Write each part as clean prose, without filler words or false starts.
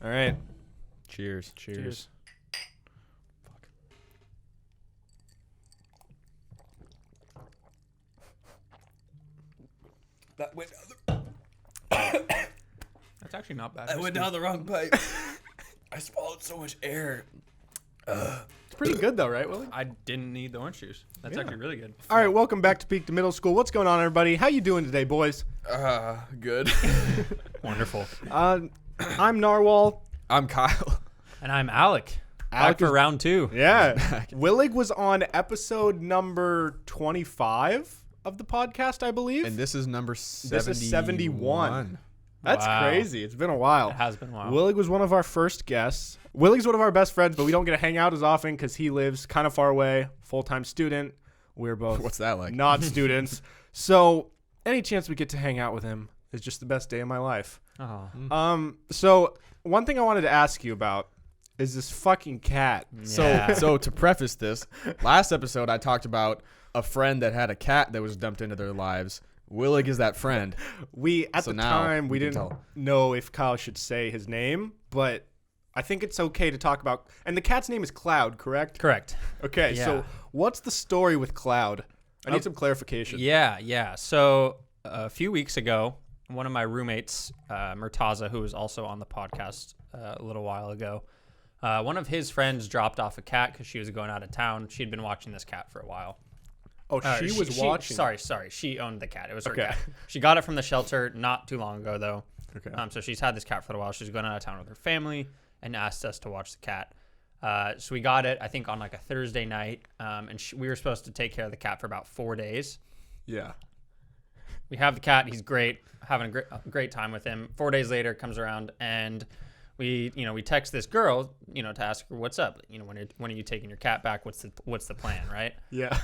All right. Cheers. Cheers. Fuck. That went That's actually not bad. That went down the wrong pipe. I swallowed so much air. It's pretty good though, right, Willig? I didn't need the orange juice. That's Yeah. actually really good. All right, welcome back to Peak to Middle School. What's going on, everybody? How you doing today, boys? Good. Wonderful. I'm Narwhal. I'm Kyle. And I'm Alec. Alec Back for is- round 2. Yeah. Willig was on episode number 25 of the podcast, I believe. And this is number 71. This is 71. That's Wow. crazy. It's been a while. It has been a while. Willig was one of our first guests. Willig's one of our best friends, but we don't get to hang out as often because he lives kind of far away, full-time student. We're both What's that like? not students. So any chance we get to hang out with him is just the best day of my life. Oh. So one thing I wanted to ask you about is this fucking cat. Yeah. So to preface this, last episode I talked about a friend that had a cat that was dumped into their lives. Willig is that friend. We at So the now time we we can didn't tell. know if Kyle should say his name, but I think it's okay to talk about. And the cat's name is Cloud, correct? Correct. Okay, Yeah. so what's the story with Cloud? I need some clarification. Yeah. So a few weeks ago, one of my roommates, Murtaza, who was also on the podcast a little while ago, one of his friends dropped off a cat because she was going out of town. She'd been watching this cat for a while. Oh, she was watching. Sorry. She owned the cat. It was her Okay. cat. She got it from the shelter not too long ago, though. Okay. So she's had this cat for a while. She's going out of town with her family and asked us to watch the cat. So we got it, I think, on like a Thursday night, and we were supposed to take care of the cat for about 4 days. Yeah. We have the cat. He's great, having a great time with him. 4 days later, comes around, and we text this girl, to ask her what's up. When are you taking your cat back? What's the plan, right? Yeah.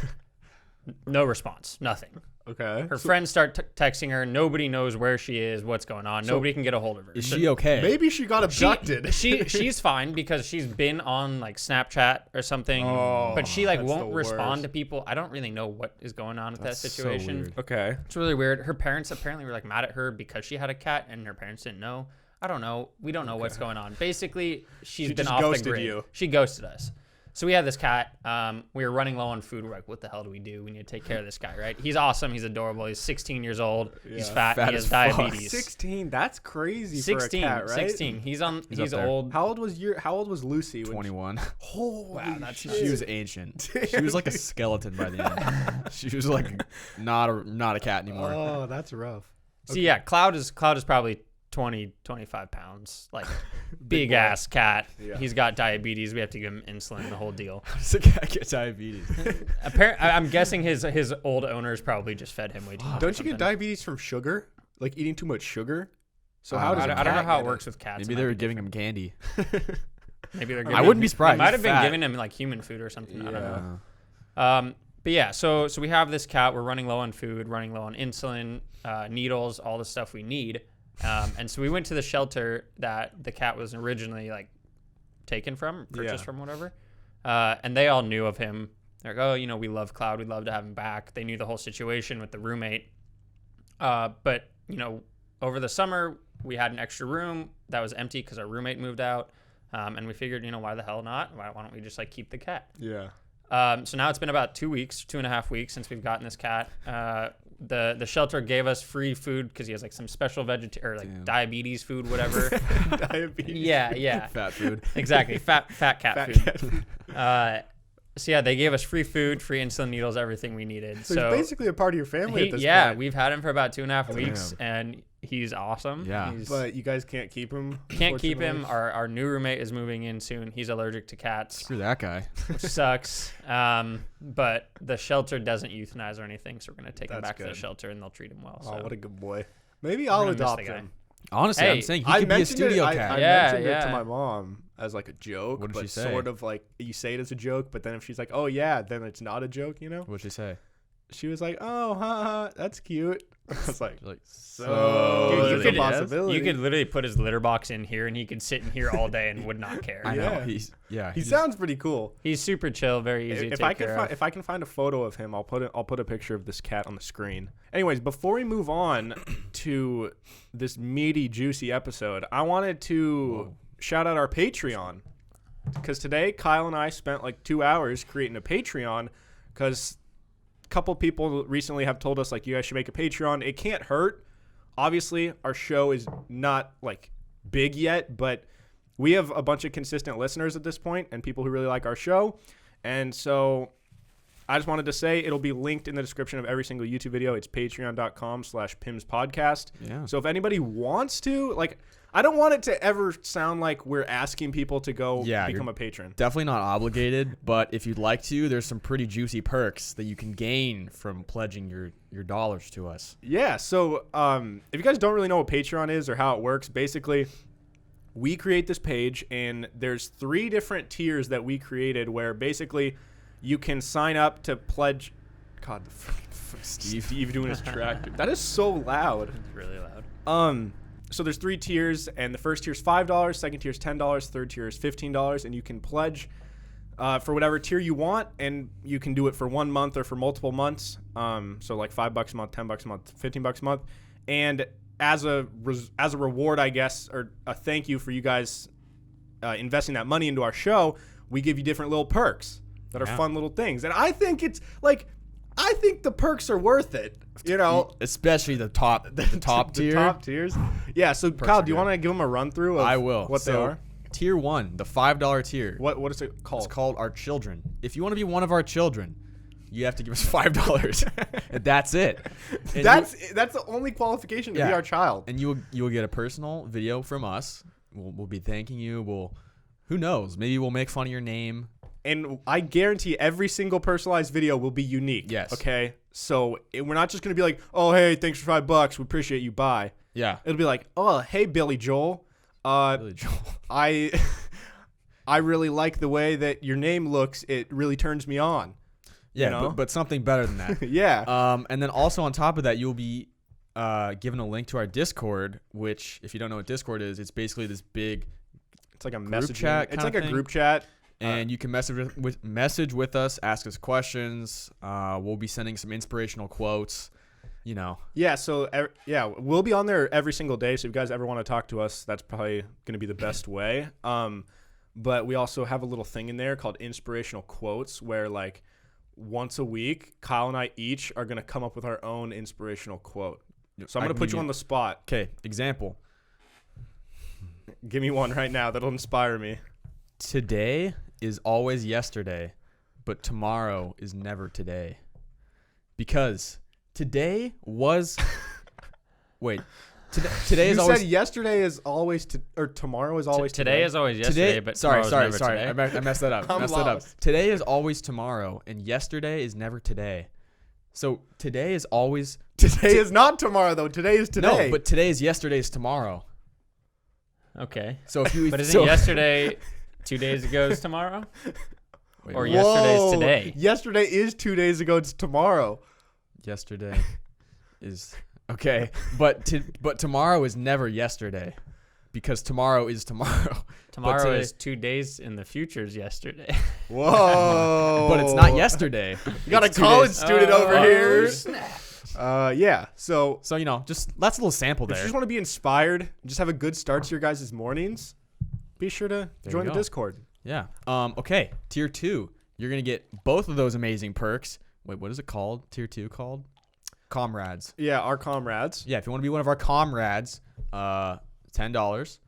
No response. Nothing. Okay. Her friends start texting her. Nobody knows where she is, what's going on. Nobody can get a hold of her. Is she okay? Maybe she got abducted. She's fine because she's been on like Snapchat or something, but she like that's won't the respond worst. to people. I don't really know what is going on with That's that so situation. weird. Okay. It's really weird. Her parents apparently were like mad at her because she had a cat and her parents didn't know. I don't know. We don't know what's going on. Basically, she's She been just off the ghosted grid. you. She ghosted us. So we had this cat. We were running low on food. We're like, what the hell do? We need to take care of this guy, right? He's awesome. He's adorable. He's 16 years old. He's fat. Fat He has as fuck. diabetes. 16. That's crazy 16, for a cat, right? 16. He's up there. old. How old was Lucy? 21. Holy Wow, that's shit. nuts. She was ancient. She was like a skeleton by the end. She was like not a cat anymore. Oh, that's rough. So yeah, Cloud is probably 20, 25 pounds, like big boy. ass cat. Yeah. He's got diabetes. We have to give him insulin, the whole deal. How does a cat get diabetes? I'm guessing his old owners probably just fed him way too much. Don't or you get something. diabetes from sugar? Like eating too much sugar? So I how don't does know. a I don't know cat how get it works with cats. Maybe It they might were be giving him candy. Maybe they're. I wouldn't be surprised. They might have He's been fat. giving him like human food or something. I don't know. Uh, But yeah, so we have this cat. We're running low on food, running low on insulin, needles, all the stuff we need. And so we went to the shelter that the cat was originally like taken from, purchased Yeah. from, whatever. And they all knew of him. They're like, oh, we love Cloud. We'd love to have him back. They knew the whole situation with the roommate. But over the summer, we had an extra room that was empty because our roommate moved out. And we figured, why the hell not? Why don't we just like keep the cat? Yeah. So now it's been about 2.5 weeks since we've gotten this cat. The shelter gave us free food because he has like some special Damn. diabetes food, whatever. Diabetes. yeah, fat food. exactly. Fat cat Fat food. cat food. So yeah, they gave us free food, free insulin needles, everything we needed. So he's basically a part of your family at this point. we've had him for about 2.5 weeks, and he's awesome. Yeah. But you guys can't keep him. Can't keep him. unfortunately? Our new roommate is moving in soon. He's allergic to cats, Screw that guy. which sucks. But the shelter doesn't euthanize or anything, so we're gonna take him That's back to the good. shelter and they'll treat him well. Oh, So what a good boy. Maybe We're I'll gonna miss the adopt guy. him. Honestly, Hey, I'm saying he I could be a mentioned studio it, cat. I Yeah, mentioned it to yeah. my mom as like a joke, What did but she say? sort of like you say it as a joke, but then if she's like, "Oh yeah," then it's not a joke, What'd she say? She was like, "Oh, haha, that's cute." I was like, She's like, "So Dude, there's a possibility." You could literally put his litter box in here, and he could sit in here all day and would not care. I know. He He just- sounds pretty cool. He's super chill, very easy to If take I can care find of. if I can find a photo of him, I'll put a picture of this cat on the screen. Anyways, before we move on to this meaty, juicy episode, I wanted to shout out our Patreon. Because today, Kyle and I spent like 2 hours creating a Patreon because a couple people recently have told us, like, you guys should make a Patreon. It can't hurt. Obviously, our show is not, like, big yet, but we have a bunch of consistent listeners at this point and people who really like our show. And so I just wanted to say it'll be linked in the description of every single YouTube video. It's patreon.com/PimsPodcast. Yeah. So if anybody wants to, like, I don't want it to ever sound like we're asking people to go become a patron. Definitely not obligated, but if you'd like to, there's some pretty juicy perks that you can gain from pledging your dollars to us. Yeah, so if you guys don't really know what Patreon is or how it works, basically we create this page and there's 3 different tiers that we created where basically you can sign up to pledge. God, the Steve doing his track. That is so loud. It's really loud. So there's 3 tiers, and the first tier is $5, second tier is $10, third tier is $15, and you can pledge for whatever tier you want, and you can do it for 1 month or for multiple months. So like $5 a month, $10 a month, $15 a month, and as a reward, I guess, or a thank you for you guys investing that money into our show, we give you different little perks that are fun little things, and I think it's like. I think the perks are worth it, you know. Especially the top tier. The top tiers. Yeah, so Kyle, do you want to give them a run through of I will. what they are? Tier 1, the $5 tier. What is it called? It's called Our Children. If you want to be one of our children, you have to give us $5. And that's it. And That's the only qualification to be our child. And you will get a personal video from us. We'll be thanking you. Who knows? Maybe we'll make fun of your name. And I guarantee every single personalized video will be unique. Yes. Okay? So we're not just going to be like, oh, hey, thanks for $5. We appreciate you. Bye. Yeah. It'll be like, oh, hey, Billy Joel. Billy Joel. I really like the way that your name looks. It really turns me on. Yeah, you know? but something better than that. Yeah. And then also on top of that, you'll be given a link to our Discord, which, if you don't know what Discord is, it's basically this big it's like a group messaging chat. It's like a group chat. And you can message with us, ask us questions. We'll be sending some inspirational quotes, you know. Yeah, so we'll be on there every single day. So if you guys ever want to talk to us, that's probably going to be the best way. But we also have a little thing in there called inspirational quotes where, like, once a week, Kyle and I each are going to come up with our own inspirational quote. So I'm going to put you on the spot. Okay, example. Give me one right now that'll inspire me. Today is always yesterday, but tomorrow is never today. Because today was... Wait. Today is always... You said yesterday is always... or tomorrow is always today. Today is always yesterday, but tomorrow is never today. I messed that up. I'm lost. Today is always tomorrow, and yesterday is never today. So today is always... Today is not tomorrow, though. Today is today. No, but today is yesterday's tomorrow. Okay. So if you... But isn't yesterday 2 days ago is tomorrow? Or yesterday's today? Yesterday is 2 days ago. It's tomorrow. Yesterday is... Okay, but tomorrow is never yesterday, because tomorrow is tomorrow. Tomorrow is 2 days in the future is yesterday. Whoa! But it's not yesterday. You got a college student over here. Yeah. So you know, just that's a little sample if there. you just want to be inspired and just have a good start to your guys' mornings, be sure to join the Discord. Yeah. Okay. Tier 2, you're gonna get both of those amazing perks. Wait, what is it called? Tier 2 called? Comrades. Yeah, our comrades. Yeah, if you want to be one of our comrades, $10.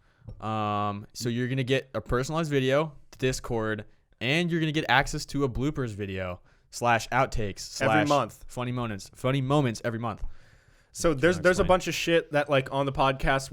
So you're gonna get a personalized video, Discord, and you're gonna get access to a bloopers video / outtakes / Every month. funny moments every month. So there's a bunch of shit that, like, on the podcast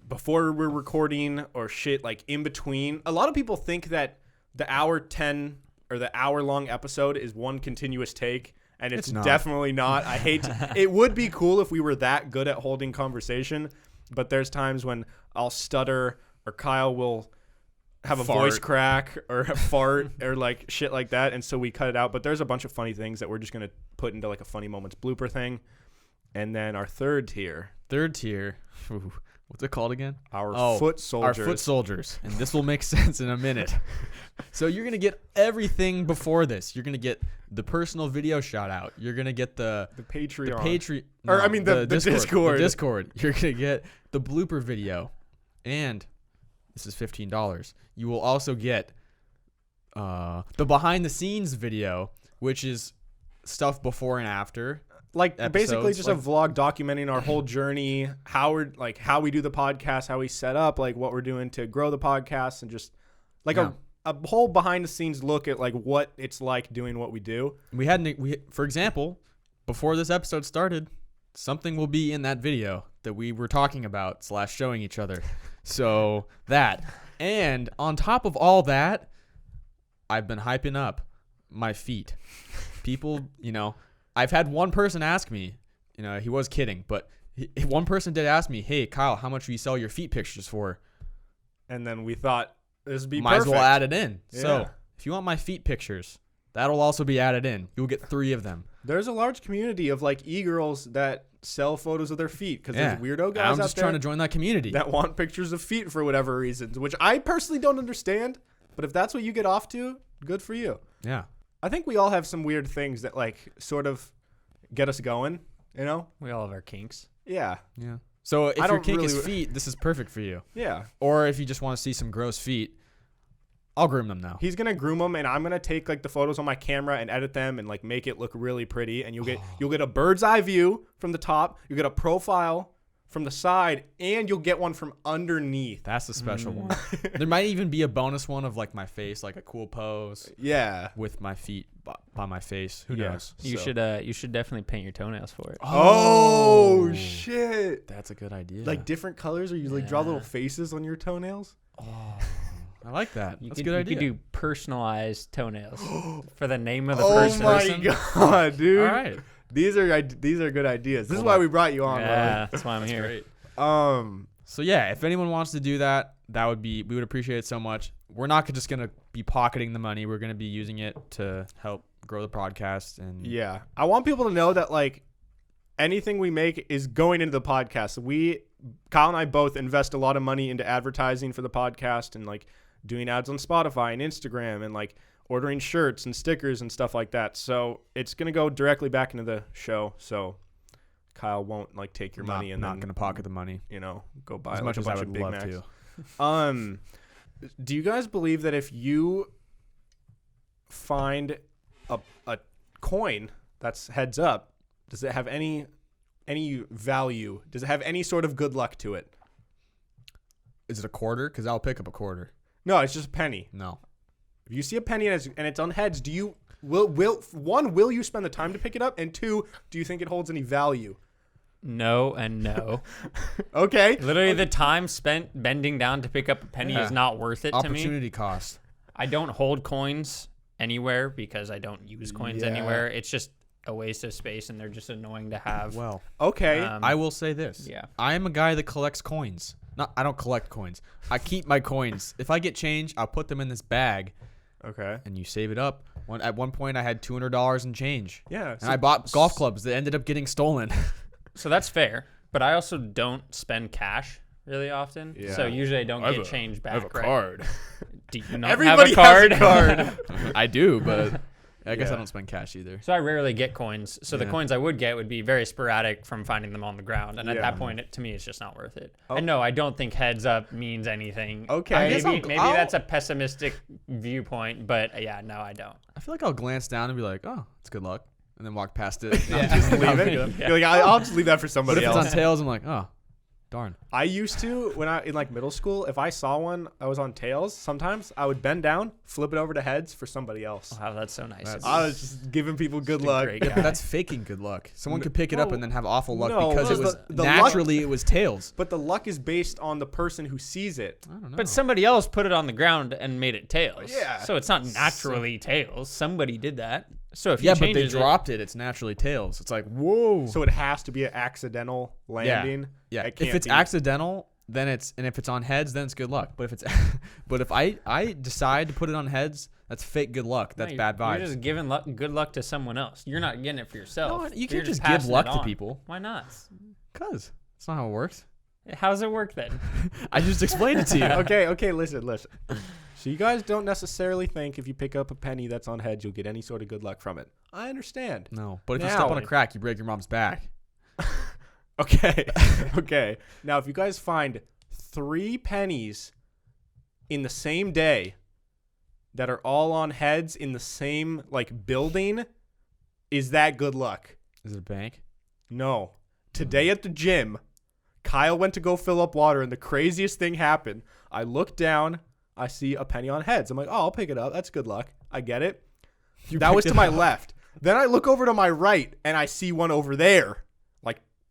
before we're recording, or shit like in between. A lot of people think that the hour 10 or the hour long episode is one continuous take. And it's definitely not. I hate it would be cool if we were that good at holding conversation, but there's times when I'll stutter or Kyle will have a voice crack or a fart or like shit like that, and so we cut it out. But there's a bunch of funny things that we're just going to put into like a funny moments blooper thing. And then our third tier. Ooh, what's it called again? Our foot soldiers. Our foot soldiers. And this will make sense in a minute. So you're going to get everything before this. You're going to get the personal video shout out. You're going to get the Patreon. The Discord. The Discord. You're going to get the blooper video. And This is $15. You will also get the behind the scenes video, which is stuff before and after. Like basically Episodes, just like- a vlog documenting our whole journey, how we do the podcast, how we set up, like what we're doing to grow the podcast, and just like Yeah. a whole behind the scenes look at like what it's like doing what we do. For example, before this episode started, something will be in that video that we were talking about / showing each other. So that, and on top of all that, I've been hyping up my feet. People, I've had one person ask me, he was kidding, but one person did ask me, hey, Kyle, how much will you sell your feet pictures for? And then we thought this would be Might perfect. as well add it in. Yeah. So if you want my feet pictures, that'll also be added in. You'll get 3 of them. There's a large community of like e-girls that sell photos of their feet because Yeah. there's weirdo guys I'm out just there trying to join that community. that want pictures of feet for whatever reasons, which I personally don't understand. But if that's what you get off to, good for you. Yeah. I think we all have some weird things that like sort of get us going, We all have our kinks. Yeah. Yeah. So if I your don't kink is really- feet, this is perfect for you. Yeah. Or if you just want to see some gross feet, I'll groom them now. He's going to groom them, and I'm going to take like the photos on my camera and edit them and like make it look really pretty. And you'll get a bird's eye view from the top. You'll get a profile from the side, and you'll get one from underneath. That's the special one. There might even be a bonus one of like my face, like a cool pose Yeah. with my feet by my face. Who Yeah. knows? You should definitely paint your toenails for it. Oh, shit. That's a good idea. Like different colors, or you like draw Yeah. little faces on your toenails? I like that. You That's could, a good idea. You could do personalized toenails for the name of the Oh first my person. god, dude. All right. These are good ideas. This is Hold why on. we brought you on, Yeah, that's why I'm here. Great. bro. So yeah, if anyone wants to do that, we would appreciate it so much. We're not just gonna be pocketing the money. We're gonna be using it to help grow the podcast. And Yeah. I want people to know that like anything we make is going into the podcast. Kyle and I both invest a lot of money into advertising for the podcast and like doing ads on Spotify and Instagram and like ordering shirts and stickers and stuff like that. So it's going to go directly back into the show. So Kyle won't like take your money and not then, gonna pocket the money go buy as like much a as I bunch of would Big love Macs. to. Do you guys believe that if you find a coin that's heads up, does it have any value? Does it have any sort of good luck to it? Is it a quarter? Because I'll pick up a quarter. No, it's just a penny. No. If you see a penny and it's on heads, will you spend the time to pick it up? And 2, do you think it holds any value? No and no. Okay. Literally, the time spent bending down to pick up a penny Yeah. is not worth it to me. Opportunity cost. I don't hold coins anywhere because I don't use coins Yeah. anywhere. It's just a waste of space, and they're just annoying to have. Well, Okay. I will say this. Yeah. I am a guy that collects coins. I don't collect coins. I keep my coins. If I get change, I'll put them in this bag, okay. and you save it up. At one point, I had $200 in change. Yeah. And I bought golf clubs that ended up getting stolen. So that's fair, but I also don't spend cash really often. Yeah. So usually I don't get change back. right? Do you not Everybody have a card? has a card. I do, but I guess Yeah. I don't spend cash either. So I rarely get coins. So the Yeah. coins I would get would be very sporadic from finding them on the ground. And at Yeah. that point, to me, it's just not worth it. Oh. And no, I don't think heads up means anything. Okay. I guess Maybe I'll- that's a pessimistic viewpoint, but yeah, no, I don't. I feel like I'll glance down and be like, oh, it's good luck, and then walk past it. Just leave it. Yeah. You're like, I'll just leave that for But somebody if it's else. on tails, I'm like, oh, darn. I used to, when I in like middle school, if I saw one I was on tails, sometimes I would bend down, flip it over to heads for somebody else. Wow, that's so nice. That's- I was just giving people good a luck. great Yeah, guy. but that's faking good luck. Someone could pick it up no, and then have awful luck no, because it because was the luck- naturally it was tails. But the luck is based on the person who sees it. I don't know. But somebody else put it on the ground and made it tails. Yeah. So it's not naturally tails. Somebody did that. So if yeah, you but they changes dropped it. It's naturally tails. It's like, whoa. So it has to be an accidental landing. Yeah, It if can't it's be- accidental, then if it's on heads, then it's good luck. But if I decide to put it on heads, that's fake good luck. That's No, bad vibes. You're just giving good luck to someone else. You're not getting it for yourself. No, you You're can't just give passing luck it to on. people. Why not? Cause that's not how it works. How does it work then? I just explained it to you. Okay, listen. So you guys don't necessarily think if you pick up a penny that's on heads, you'll get any sort of good luck from it. I understand. No, but if you Now- step on a crack, you break your mom's back. Okay. Okay. Now, if you guys find 3 pennies in the same day that are all on heads in the same like building, is that good luck? Is it a bank? No. Today at the gym, Kyle went to go fill up water, and the craziest thing happened. I look down, I see a penny on heads. I'm like, oh, I'll pick it up. That's good luck. I get it. That was to my left. Then I look over to my right, and I see one over there,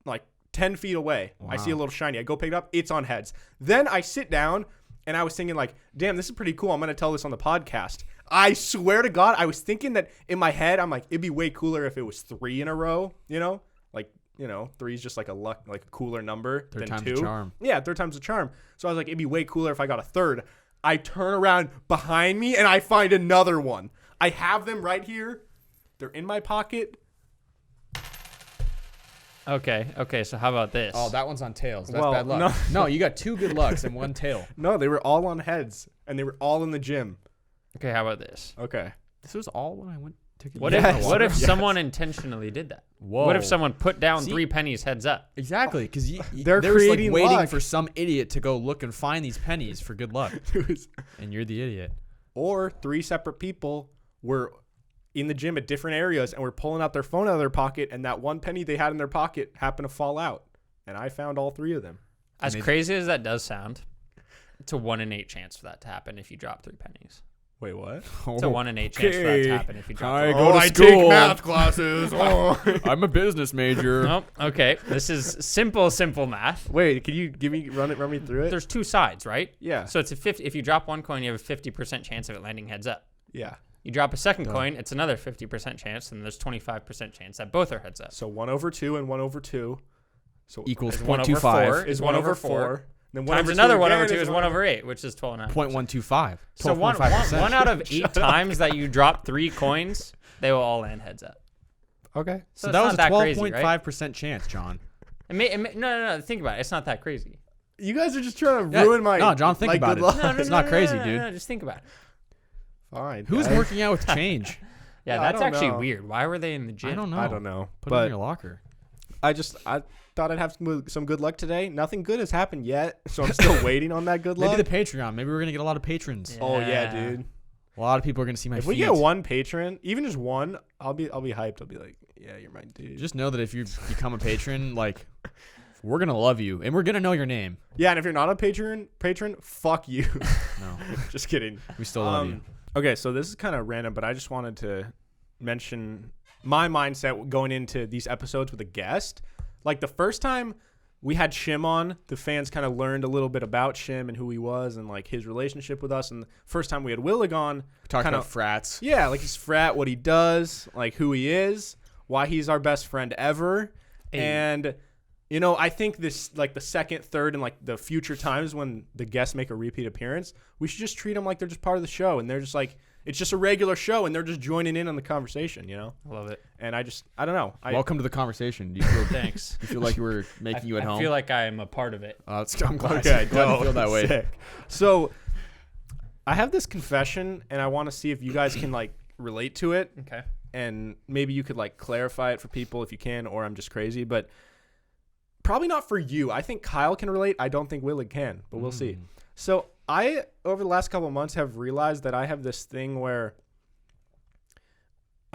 like 10 feet away. Wow. I see a little shiny. I go pick it up. It's on heads. Then I sit down, and I was thinking like, damn, this is pretty cool. I'm going to tell this on the podcast. I swear to God, I was thinking that in my head, I'm like, it'd be way cooler if it was 3 in a row, you know? Like, 3 is just like a cooler number Third than time's 2. a charm. Yeah, third time's a charm. So I was like, it'd be way cooler if I got a third. I turn around behind me and I find another one. I have them right here. They're in my pocket. Okay, so how about this? Oh, that one's on tails. That's Well, bad luck. No, you got 2 good lucks and 1 tail. No, they were all on heads and they were all in the gym. Okay, how about this? Okay. This was all when I went to get What Yes. if Yes. someone intentionally did that? Whoa. What if someone put down See? 3 pennies heads up? Exactly, because They're there was like creating waiting luck. for some idiot to go look and find these pennies for good luck, It was- and you're the idiot. or 3 separate people were in the gym at different areas and were pulling out their phone out of their pocket, and that one penny they had in their pocket happened to fall out. And I found all 3 of them. As crazy as that does sound, it's a 1 in 8 chance for that to happen if you drop 3 pennies. Wait, what? It's a 1 in 8 chance for that to happen if you drop I 3 go to school. classes. I'm a business major. Nope. Okay, this is simple math. Wait, can you run me through it? There's 2 sides, right? Yeah. So it's a 50. If you drop 1 coin, you have a 50% chance of it landing heads up. Yeah. You drop a second coin, it's another 50% chance, and there's 25% chance that both are heads up. So 1/2 and 1/2. So Equals Is 1 over 0.25. 4 is 1/4. Then Times 1/2 another 1 again over 2 is 1 1/4. over 8, which is 12.5. 0.125. So one 12.5%. out of 8 times that you drop 3 coins, they will all land heads up. Okay. So it's that not was a that crazy, right? 12.5% chance, John. No. Think about it. It's not that crazy. You guys are just trying to Yeah, ruin my. no, John, think my about good it. luck. It's not crazy, dude. No, just think about it. Fine. Who's guys. working out with change? Yeah, Yeah, I that's don't actually know. weird. Why were they in the gym? I don't know. I don't know. Put it in But your locker. I thought I'd have some good luck today. Nothing good has happened yet, so I'm still waiting on that good luck. Maybe the Patreon. Maybe we're gonna get a lot of patrons. Oh yeah, Yeah. dude. A lot of people are gonna see my If feet. we get one patron, even just one, I'll be hyped. I'll be like, yeah, you're my dude. Just know that if you become a patron, like, we're gonna love you and we're gonna know your name. Yeah, and if you're not a patron, fuck you. No, Just kidding. we still love you. Okay, so this is kind of random, but I just wanted to mention my mindset going into these episodes with a guest. Like the first time we had Shim on, the fans kind of learned a little bit about Shim and who he was and like his relationship with us. And the first time we had Willig on, We talked kinda- about frats. yeah, like his frat, what he does, like who he is, why he's our best friend ever. Hey. And I think this, like the second, third, and like the future times when the guests make a repeat appearance, we should just treat them like they're just part of the show. And they're just like, it's just a regular show and they're just joining in on the conversation, I love it. And I don't know. Welcome to the conversation. Do you feel, Thanks. you feel like we're making you at home? I feel like I am a part of it. I'm glad, Okay, glad you feel that way. Sick. So I have this confession and I want to see if you guys can like relate to it. Okay. And maybe you could like clarify it for people if you can, or I'm just crazy, but probably not for you. I think Kyle can relate. I don't think Willig can, but we'll see. So I, over the last couple of months, have realized that I have this thing where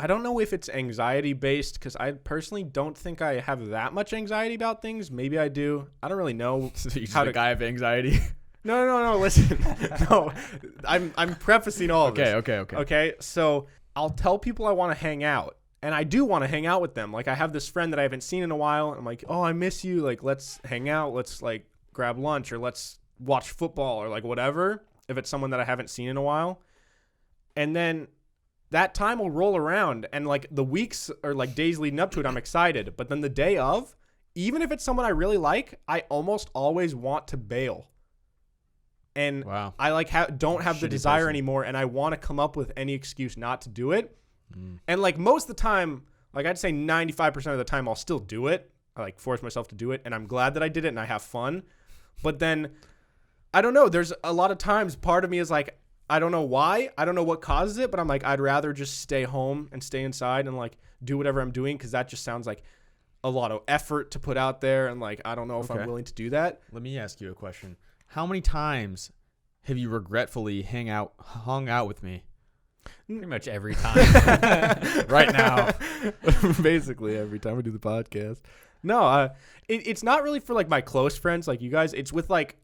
I don't know if it's anxiety based, because I personally don't think I have that much anxiety about things. Maybe I do. I don't really know. So you're just How a to- guy of anxiety. No. Listen, no. I'm prefacing all of this. Okay. Okay, so I'll tell people I want to hang out, and I do want to hang out with them. Like I have this friend that I haven't seen in a while, and I'm like, oh, I miss you. Like let's hang out. Let's like grab lunch, or let's watch football, or like whatever. If it's someone that I haven't seen in a while, and then that time will roll around, and like the weeks or like days leading up to it, I'm excited. But then the day of, even if it's someone I really like, I almost always want to bail. And Wow. I like don't have the Shitty desire person. anymore, and I want to come up with any excuse not to do it. And like most of the time, like I'd say 95% of the time, I'll still do it. I like force myself to do it, and I'm glad that I did it, and I have fun. But then I don't know. There's a lot of times part of me is like, I don't know why. I don't know what causes it, but I'm like, I'd rather just stay home and stay inside and like do whatever I'm doing, because that just sounds like a lot of effort to put out there, and like I don't know if Okay. I'm willing to do that. Let me ask you a question. How many times have you regretfully hung out with me? Pretty much every time. Right now. Basically every time we do the podcast. No, it's not really for like my close friends like you guys. It's with like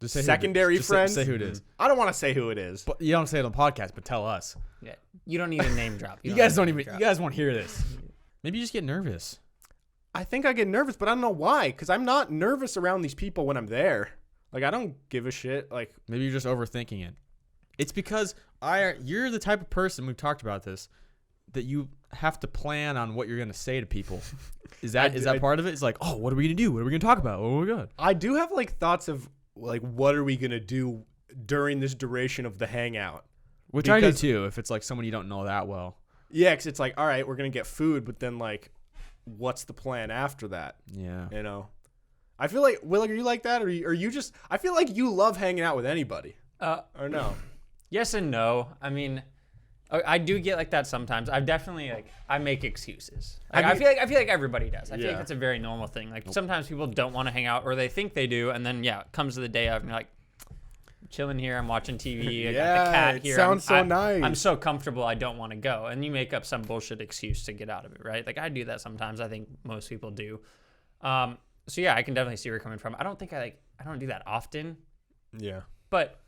Just say secondary friends. Say who it is. I don't want to say who it is. But you don't say it on the podcast, but tell us. Yeah, you don't need a name drop. You guys don't even. You guys won't hear this. Maybe you just get nervous. I think I get nervous, but I don't know why. Because I'm not nervous around these people when I'm there. Like, I don't give a shit. Like, maybe you're just overthinking it. It's because you're the type of person, we've talked about this, that you have to plan on what you're going to say to people. Is that part of it? It's like, oh, what are we going to do? What are we going to talk about? Oh my God. I do have like thoughts of like, what are we going to do during this duration of the hangout? Which I do too, if it's like someone you don't know that well. Yeah, because it's like, all right, we're going to get food, but then like, what's the plan after that? Yeah. You know? I feel like, Willig, are you like that? Or are you just, I feel like you love hanging out with anybody. Or no? Yes and no. I mean, I do get like that sometimes. I've definitely I make excuses. Like, I feel like everybody does. I feel like that's a very normal thing. Like sometimes people don't want to hang out or they think they do, and then it comes to the day of and you're like, I'm chilling here, I'm watching TV, I got the cat here. Sounds so nice. I'm so comfortable, I don't want to go, and you make up some bullshit excuse to get out of it, right? Like I do that sometimes. I think most people do. So yeah, I can definitely see where you're coming from. I don't think I don't do that often. Yeah. But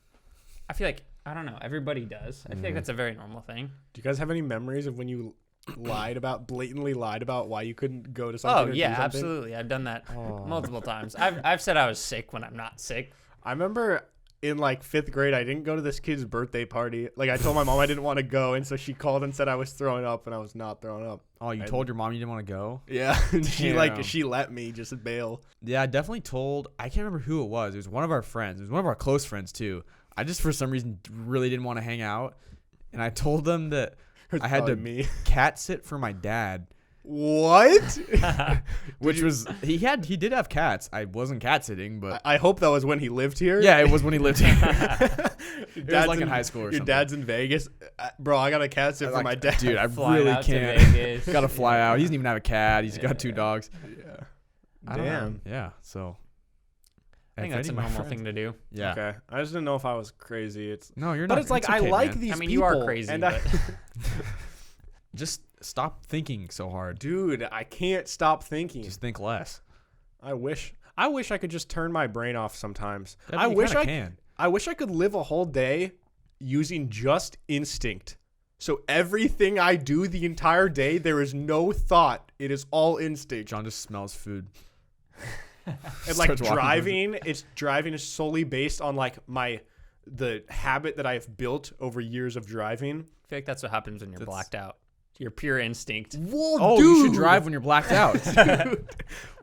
I feel like, I don't know, everybody does. I feel like that's a very normal thing. Do you guys have any memories of when you blatantly lied about why you couldn't go to something? Oh, yeah, absolutely. I've done that multiple times. I've said I was sick when I'm not sick. I remember in like 5th grade, I didn't go to this kid's birthday party. Like I told my mom I didn't want to go, and so she called and said I was throwing up, and I was not throwing up. Oh, you told your mom you didn't want to go? Yeah, she let me just bail. Yeah, I definitely told. I can't remember who it was. It was one of our friends. It was one of our close friends too. I just for some reason really didn't want to hang out, and I told them that I had to cat sit for my dad. What? Which was he did have cats. I wasn't cat sitting, but I hope that was when he lived here. Yeah, it was when he lived here. It was like in high school or something. Your dad's in Vegas, bro. I got a cat sit for my dad. Dude, I really can't. Got to fly out. He doesn't even have a cat. He's got 2 dogs. Yeah. Damn. Yeah. So I think that's a normal thing to do. Yeah. Okay. I just didn't know if I was crazy. No, you're not. But it's like, I like these people. I mean, you are crazy, but just stop thinking so hard. Dude, I can't stop thinking. Just think less. I wish I could just turn my brain off sometimes. I wish I could live a whole day using just instinct. So everything I do the entire day, there is no thought. It is all instinct. John just smells food. And like driving is solely based on like the habit that I've built over years of driving. I feel like that's what happens when you're blacked out. Your pure instinct. Whoa, dude. You should drive when you're blacked out. Dude.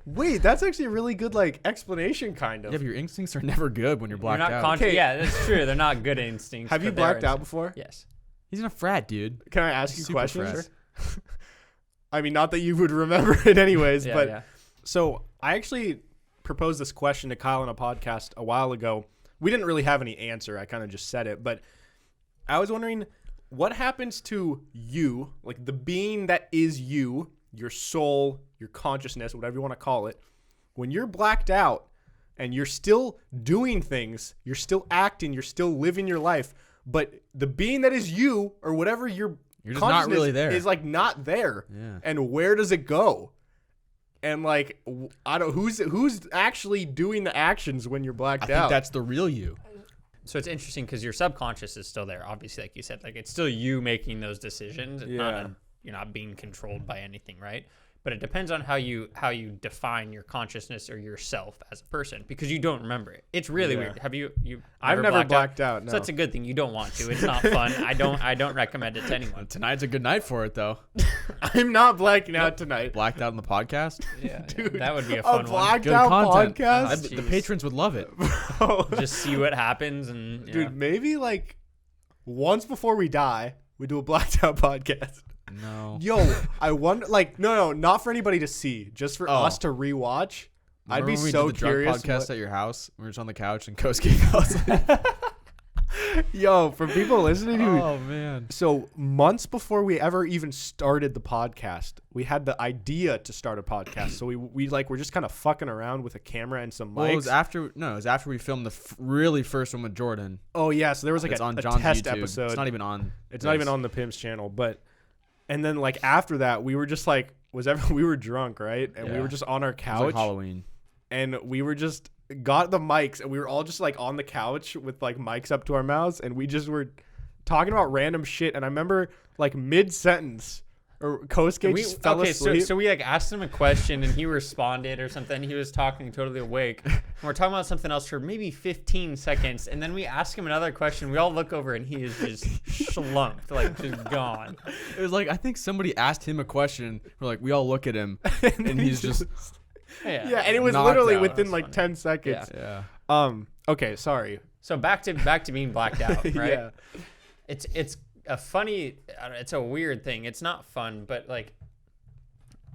Wait, that's actually a really good like explanation, kind of. Yeah, but your instincts are never good when you're blacked out. Yeah, that's true. They're not good instincts. Have you blacked out before? Yes. He's in a frat, dude. Can I ask you questions? I mean, not that you would remember it anyways, but so I actually proposed this question to Kyle on a podcast a while ago. We didn't really have any answer. I kind of just said it, but I was wondering what happens to you, like the being that is you, your soul, your consciousness, whatever you want to call it, when you're blacked out and you're still doing things, you're still acting, you're still living your life, but the being that is you or whatever you're just not really there. Is like not there. Yeah. And where does it go? And like, I don't. Who's actually doing the actions when you're blacked out? I think that's the real you. So it's interesting because your subconscious is still there. Obviously, like you said, like it's still you making those decisions. It's you're not being controlled by anything, right? But it depends on how you define your consciousness or yourself as a person, because you don't remember it. It's really weird. Have you? I've never blacked out. No. So that's a good thing. You don't want to. It's not fun. I don't recommend it to anyone. Tonight's a good night for it, though. I'm not blacking out tonight. Blacked out on the podcast. Yeah, dude, that would be a fun one. Blacked out podcast. The patrons would love it. Just see what happens, and dude, maybe like once before we die, we do a blacked out podcast. No. Yo, I wonder, like, no, not for anybody to see, just for us to rewatch. I'd be so curious. Podcast at your house. We were just on the couch and Coast came out. Yo, for people listening, Oh man. so months before we ever even started the podcast, we had the idea to start a podcast. So we like, we're just kind of fucking around with a camera and some mics. Well, it was after we filmed the really first one with Jordan. Oh yeah, so there was like It's a on John's test YouTube. episode. It's not even on. It's not even on the Pim's channel, and then like after that, we were just like, we were drunk, right? And we Yeah. were just on our It was couch, like Halloween. and we were just got the mics, and we were all just like on the couch with like mics up to our mouths, and we just were talking about random shit. And I remember like mid sentence, or Kosuke just fell asleep. So we like asked him a question and he responded or something. He was talking totally awake. And we're talking about something else for maybe 15 seconds. And then we ask him another question. We all look over and he is just slumped, like just gone. It was like, I think somebody asked him a question. We're like, we all look at him, and he's just Yeah, and it was knocked literally out. within That's like funny. 10 seconds. yeah. Okay, sorry. So back to being blacked out, right? Yeah. It's a funny, it's a weird thing. It's not fun, but like,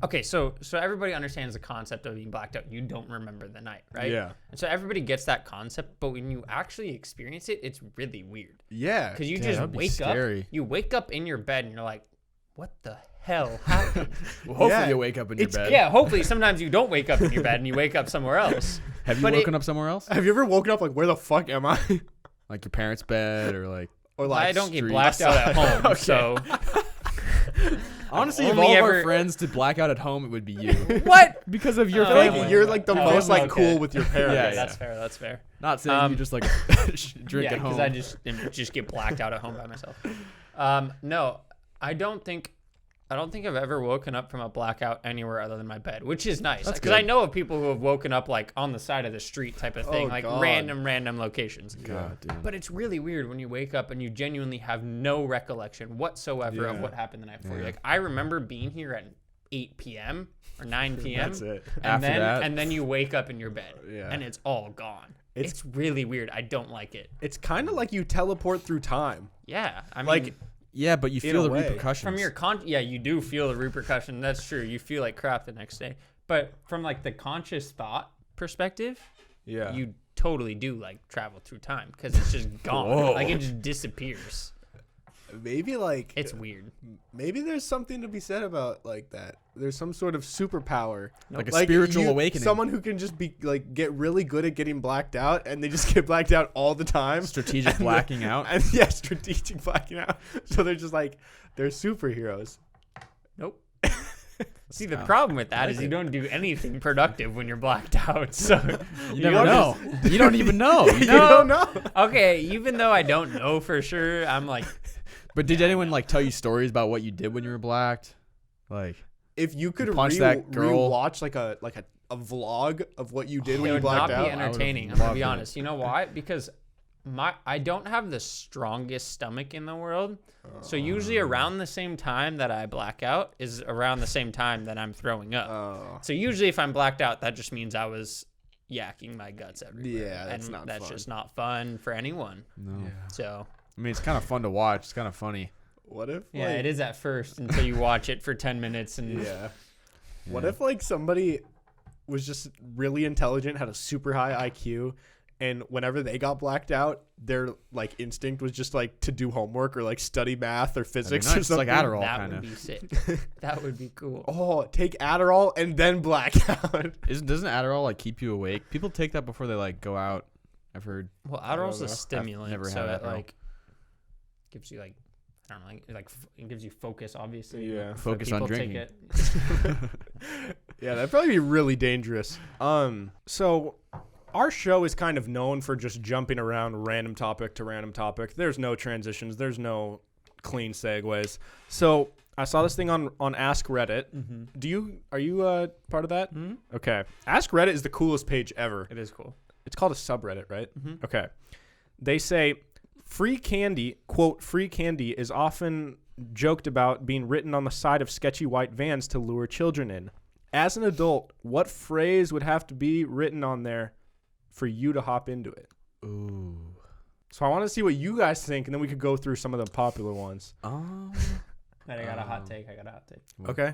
okay, so everybody understands the concept of being blacked out. You don't remember the night, right? Yeah. And so everybody gets that concept, but when you actually experience it, it's really weird Yeah. because you Damn, just that'd be wake scary. up. You wake up in your bed and you're like, what the hell happened? Well, hopefully Yeah. you wake up in your bed. Yeah, hopefully sometimes you don't wake up in your bed and you wake up somewhere else. Have you But woken up somewhere else? Have you ever woken up like, where the fuck am I? Like your parents' bed, or like? Or I don't get street blacked out at home, so Honestly, if only all of ever- our friends did black out at home, it would be you. what? Because of your Oh, I feel family. like you're like the Oh, most like okay. cool with your parents. Yeah, Okay, that's fair. That's fair. Not saying you just like drink Yeah, at home. because I just get blacked out at home by myself. No, I don't think I've ever woken up from a blackout anywhere other than my bed, which is nice. That's Because I good. know of people who have woken up like on the side of the street type of thing, Oh, like God. random locations. God, dude. But it's really weird when you wake up and you genuinely have no recollection whatsoever of Yeah. what happened the night before. Yeah. Like I remember being here at 8 p.m. or 9 p.m. That's it. And After that- then you wake up in your bed Yeah. and it's all gone. It's- It's really weird. I don't like it. It's kind of like you teleport through time. Yeah, I mean, Like, Yeah, but you In feel a the way. repercussions. from your yeah, you do feel the repercussion. That's true. You feel like crap the next day. But from like the conscious thought perspective, yeah. you totally do like travel through time because it's just gone. Whoa. Like it just disappears. Maybe like It's weird. maybe there's something to be said about like that. There's some sort of superpower, Like a spiritual you- awakening. Someone who can just be like get really good at getting blacked out, and they just get blacked out all the time. Strategic blacking out. And yeah, strategic blacking out. So they're just like they're superheroes. Nope. See, the problem with that is you don't do anything productive when you're blacked out. So You never know. You don't even know. You don't know. Okay, even though I don't know for sure, I'm like, But did anyone like tell you stories about what you did when you were blacked? Like, If you could punch that girl. rewatch like a vlog of what you did it when you would blacked not be out. entertaining. I'm would've gonna be loved it. honest. You know why? Because I don't have the strongest stomach in the world. So usually around the same time that I black out is around the same time that I'm throwing up. Oh. So usually if I'm blacked out, that just means I was yakking my guts everywhere. Yeah, that's and not that's fun. just not fun for anyone. no. So I mean, it's kind of fun to watch. It's kind of funny. What if? yeah, like, it is at first until you watch it for 10 minutes and Yeah. What Yeah. if like somebody was just really intelligent, had a super high IQ, and whenever they got blacked out, their like instinct was just like to do homework or like study math or physics nice. or It's something. like Adderall. that Kinda. would be sick. That would be cool. Oh, take Adderall and then black out. Doesn't Adderall like keep you awake? People take that before they like go out. I've heard. Well, Adderall's know. a I've stimulant, never so had it Adderall. like gives you like I don't know, it gives you focus. Obviously, Yeah. But Focus on people take drinking. it. Yeah, that'd probably be really dangerous. So our show is kind of known for just jumping around random topic to random topic. There's no transitions. There's no clean segues. So I saw this thing on Ask Reddit. Are you part of that? Mhm. Okay. Ask Reddit is the coolest page ever. It is cool. It's called a subreddit, right? Mhm. Okay. They say free candy, quote, free candy is often joked about being written on the side of sketchy white vans to lure children in. As an adult, what phrase would have to be written on there for you to hop into it? Ooh. Um, So I want to see what you guys think, and then we could go through some of the popular ones. But I got a hot take. Okay.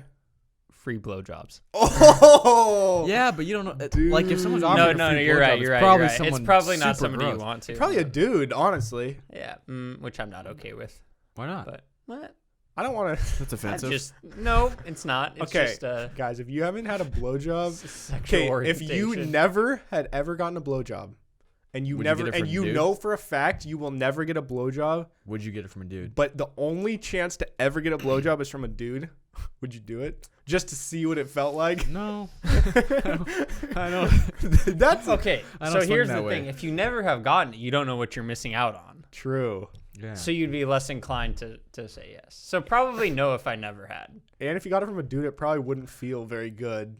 free blowjobs. Oh, Yeah, but you don't know. Like if someone's Dude. offering No, a free you're blowjob, right. it's You're right. probably You're right. It's someone probably not super somebody gross. you want to. probably a dude, honestly. Yeah, which I'm not okay with. Why not? But what? I don't want to. That's offensive. No, it's not. It's Okay, just guys, if you haven't had a blowjob, sexual okay, if you orientation. never had ever gotten a blowjob, and you Would you never, get it and from a you dude? know for a fact you will never get a blowjob, Would you get it from a dude? but the only chance to ever get a blowjob is from a dude, would you do it just to see what it felt like? No. I don't. That's Okay, I don't so swing here's that the way. thing: if you never have gotten it, you don't know what you're missing out on. true. Yeah. So you'd be less inclined to say yes. So probably no if I never had. And if you got it from a dude, it probably wouldn't feel very good.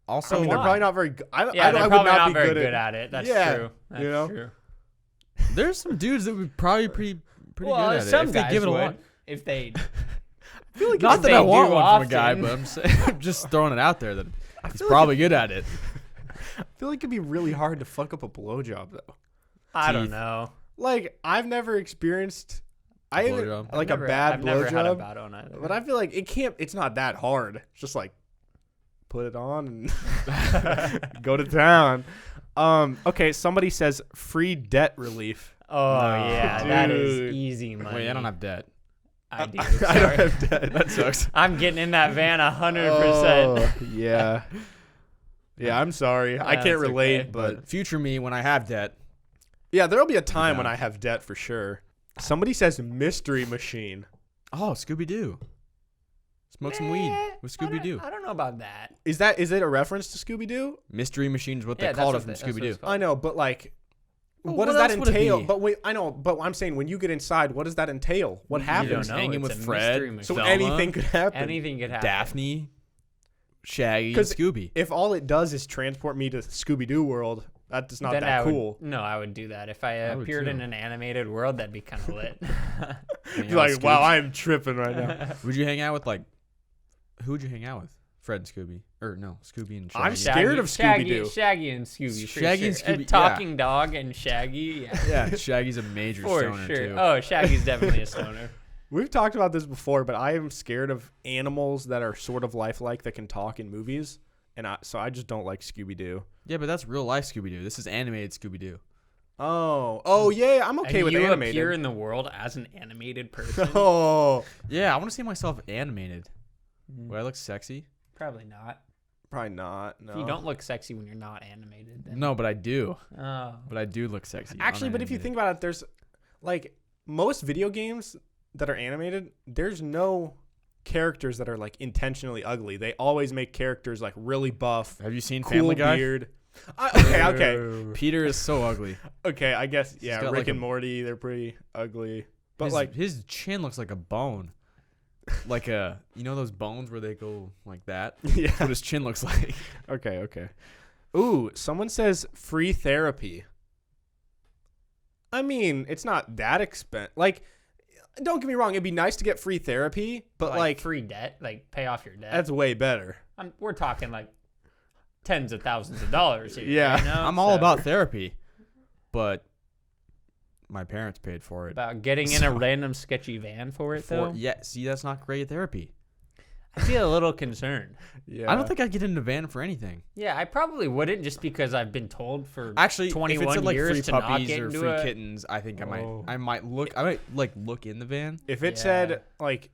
Also, I mean, they're why? probably not very good. Yeah, I they're would probably not not be very good good at it. That's Yeah, true. That's you know? true. there's some dudes that would probably pretty Well, good at it some if they guys give it a would, lot. if they. I feel like Not it's- that they I want do one from a guy, often. but I'm saying, I'm just throwing it out there that he's probably good at it. I feel like it'd be really hard to fuck up a blowjob though. I don't Teeth. know. Like I've never experienced, I haven't blowjob? like I've a bad I've never had a blowjob, bad one either. but I feel like it can't. It's not that hard. It's just like put it on and go to town. Okay, somebody says free debt relief. Oh No. yeah, that is Dude. easy money. Wait, I don't have debt. I do. I don't sorry. have debt. That sucks. I'm getting in that van 100%. Oh, yeah. Yeah, I'm sorry. I That's can't relate, okay. but Future me, when I have debt, yeah, there'll be a time Yeah. when I have debt for sure. Somebody says mystery machine. oh, Scooby Doo. Smoke some weed with Scooby Doo. I don't know about that. Is it a reference to Scooby Doo? Mystery Machine is what Yeah, they called it that's from what that's Scooby what Doo. it's called. I know, but like Well, what does what that else would it entail? be? But wait, I know, but I'm saying when you get inside, what does that entail? What You happens? don't know. Hanging It's with a Fred, mystery So machine. Velma, anything could happen. Anything could happen. Daphne, Shaggy, and 'Cause Scooby. If all it does is transport me to Scooby Doo world, that's not Then that I would, cool. No, I would do that. If I I would appeared too. in an animated world, that'd be kind of lit. Hang You're out like, with wow, Scooby. I'm tripping right now. Would you hang out with who would you hang out with? Fred and Scooby, or no, Scooby and Shaggy. I'm scared of Shaggy, Scooby-Doo. Shaggy and Scooby. For Shaggy and sure. Scooby, A talking dog and Shaggy. Yeah, Yeah, Shaggy's a major for stoner sure. too. Oh, Shaggy's definitely a stoner. We've talked about this before, but I am scared of animals that are sort of lifelike that can talk in movies, and so I just don't like Scooby Doo. Yeah, but that's real life Scooby Doo. This is animated Scooby Doo. Oh yeah, I'm okay and with you animated. appear in the world as an animated person. Oh, Yeah, I want to see myself animated. Mm. Would I look sexy? Probably not. probably not. No. You don't look sexy when you're not animated. Then. No, but I do. Oh. But I do look sexy. Actually, but if you unanimated. think about it, there's like most video games that are animated. There's no characters that are like intentionally ugly. They always make characters like really buff, have you seen cool Family Guy? beard. Okay. Peter is so ugly. Okay, I guess yeah. got, Rick like, and a- Morty, they're pretty ugly. But his, like, his chin looks like a bone. Like those bones where they go like that? yeah. That's what his chin looks like. Okay. Ooh, someone says free therapy. I mean, it's not that expensive. Like, don't get me wrong. It'd be nice to get free therapy, but like free debt, like pay off your debt. that's way better. We're talking like tens of thousands of dollars here. Yeah. you know? I'm all So, about therapy, but my parents paid for it. about getting in a random sketchy van for it though. Yeah, see, that's not great therapy. I feel a little concerned. Yeah. I don't think I'd get in a van for anything. Yeah, I probably wouldn't just because I've been told for Actually, if 21 it's like years free to not puppies get or into free a kittens, I think Oh. I might look look in the van. If it Yeah. said like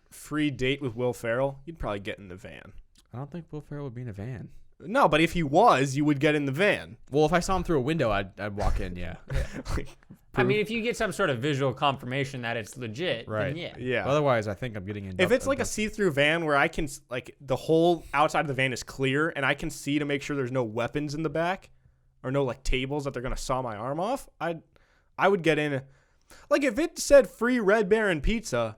free date with Will Ferrell, you'd probably get in the van. I don't think Will Ferrell would be in a van. No, but if he was, you would get in the van. Well, if I saw him through a window, I'd walk in. Yeah, I mean, if you get some sort of visual confirmation that it's legit, Right. then yeah. Yeah. Otherwise, I think I'm getting in. If it's like a see-through van where I can like the whole outside of the van is clear and I can see to make sure there's no weapons in the back or no like tables that they're gonna saw my arm off, I would get in. Like if it said free Red Baron pizza,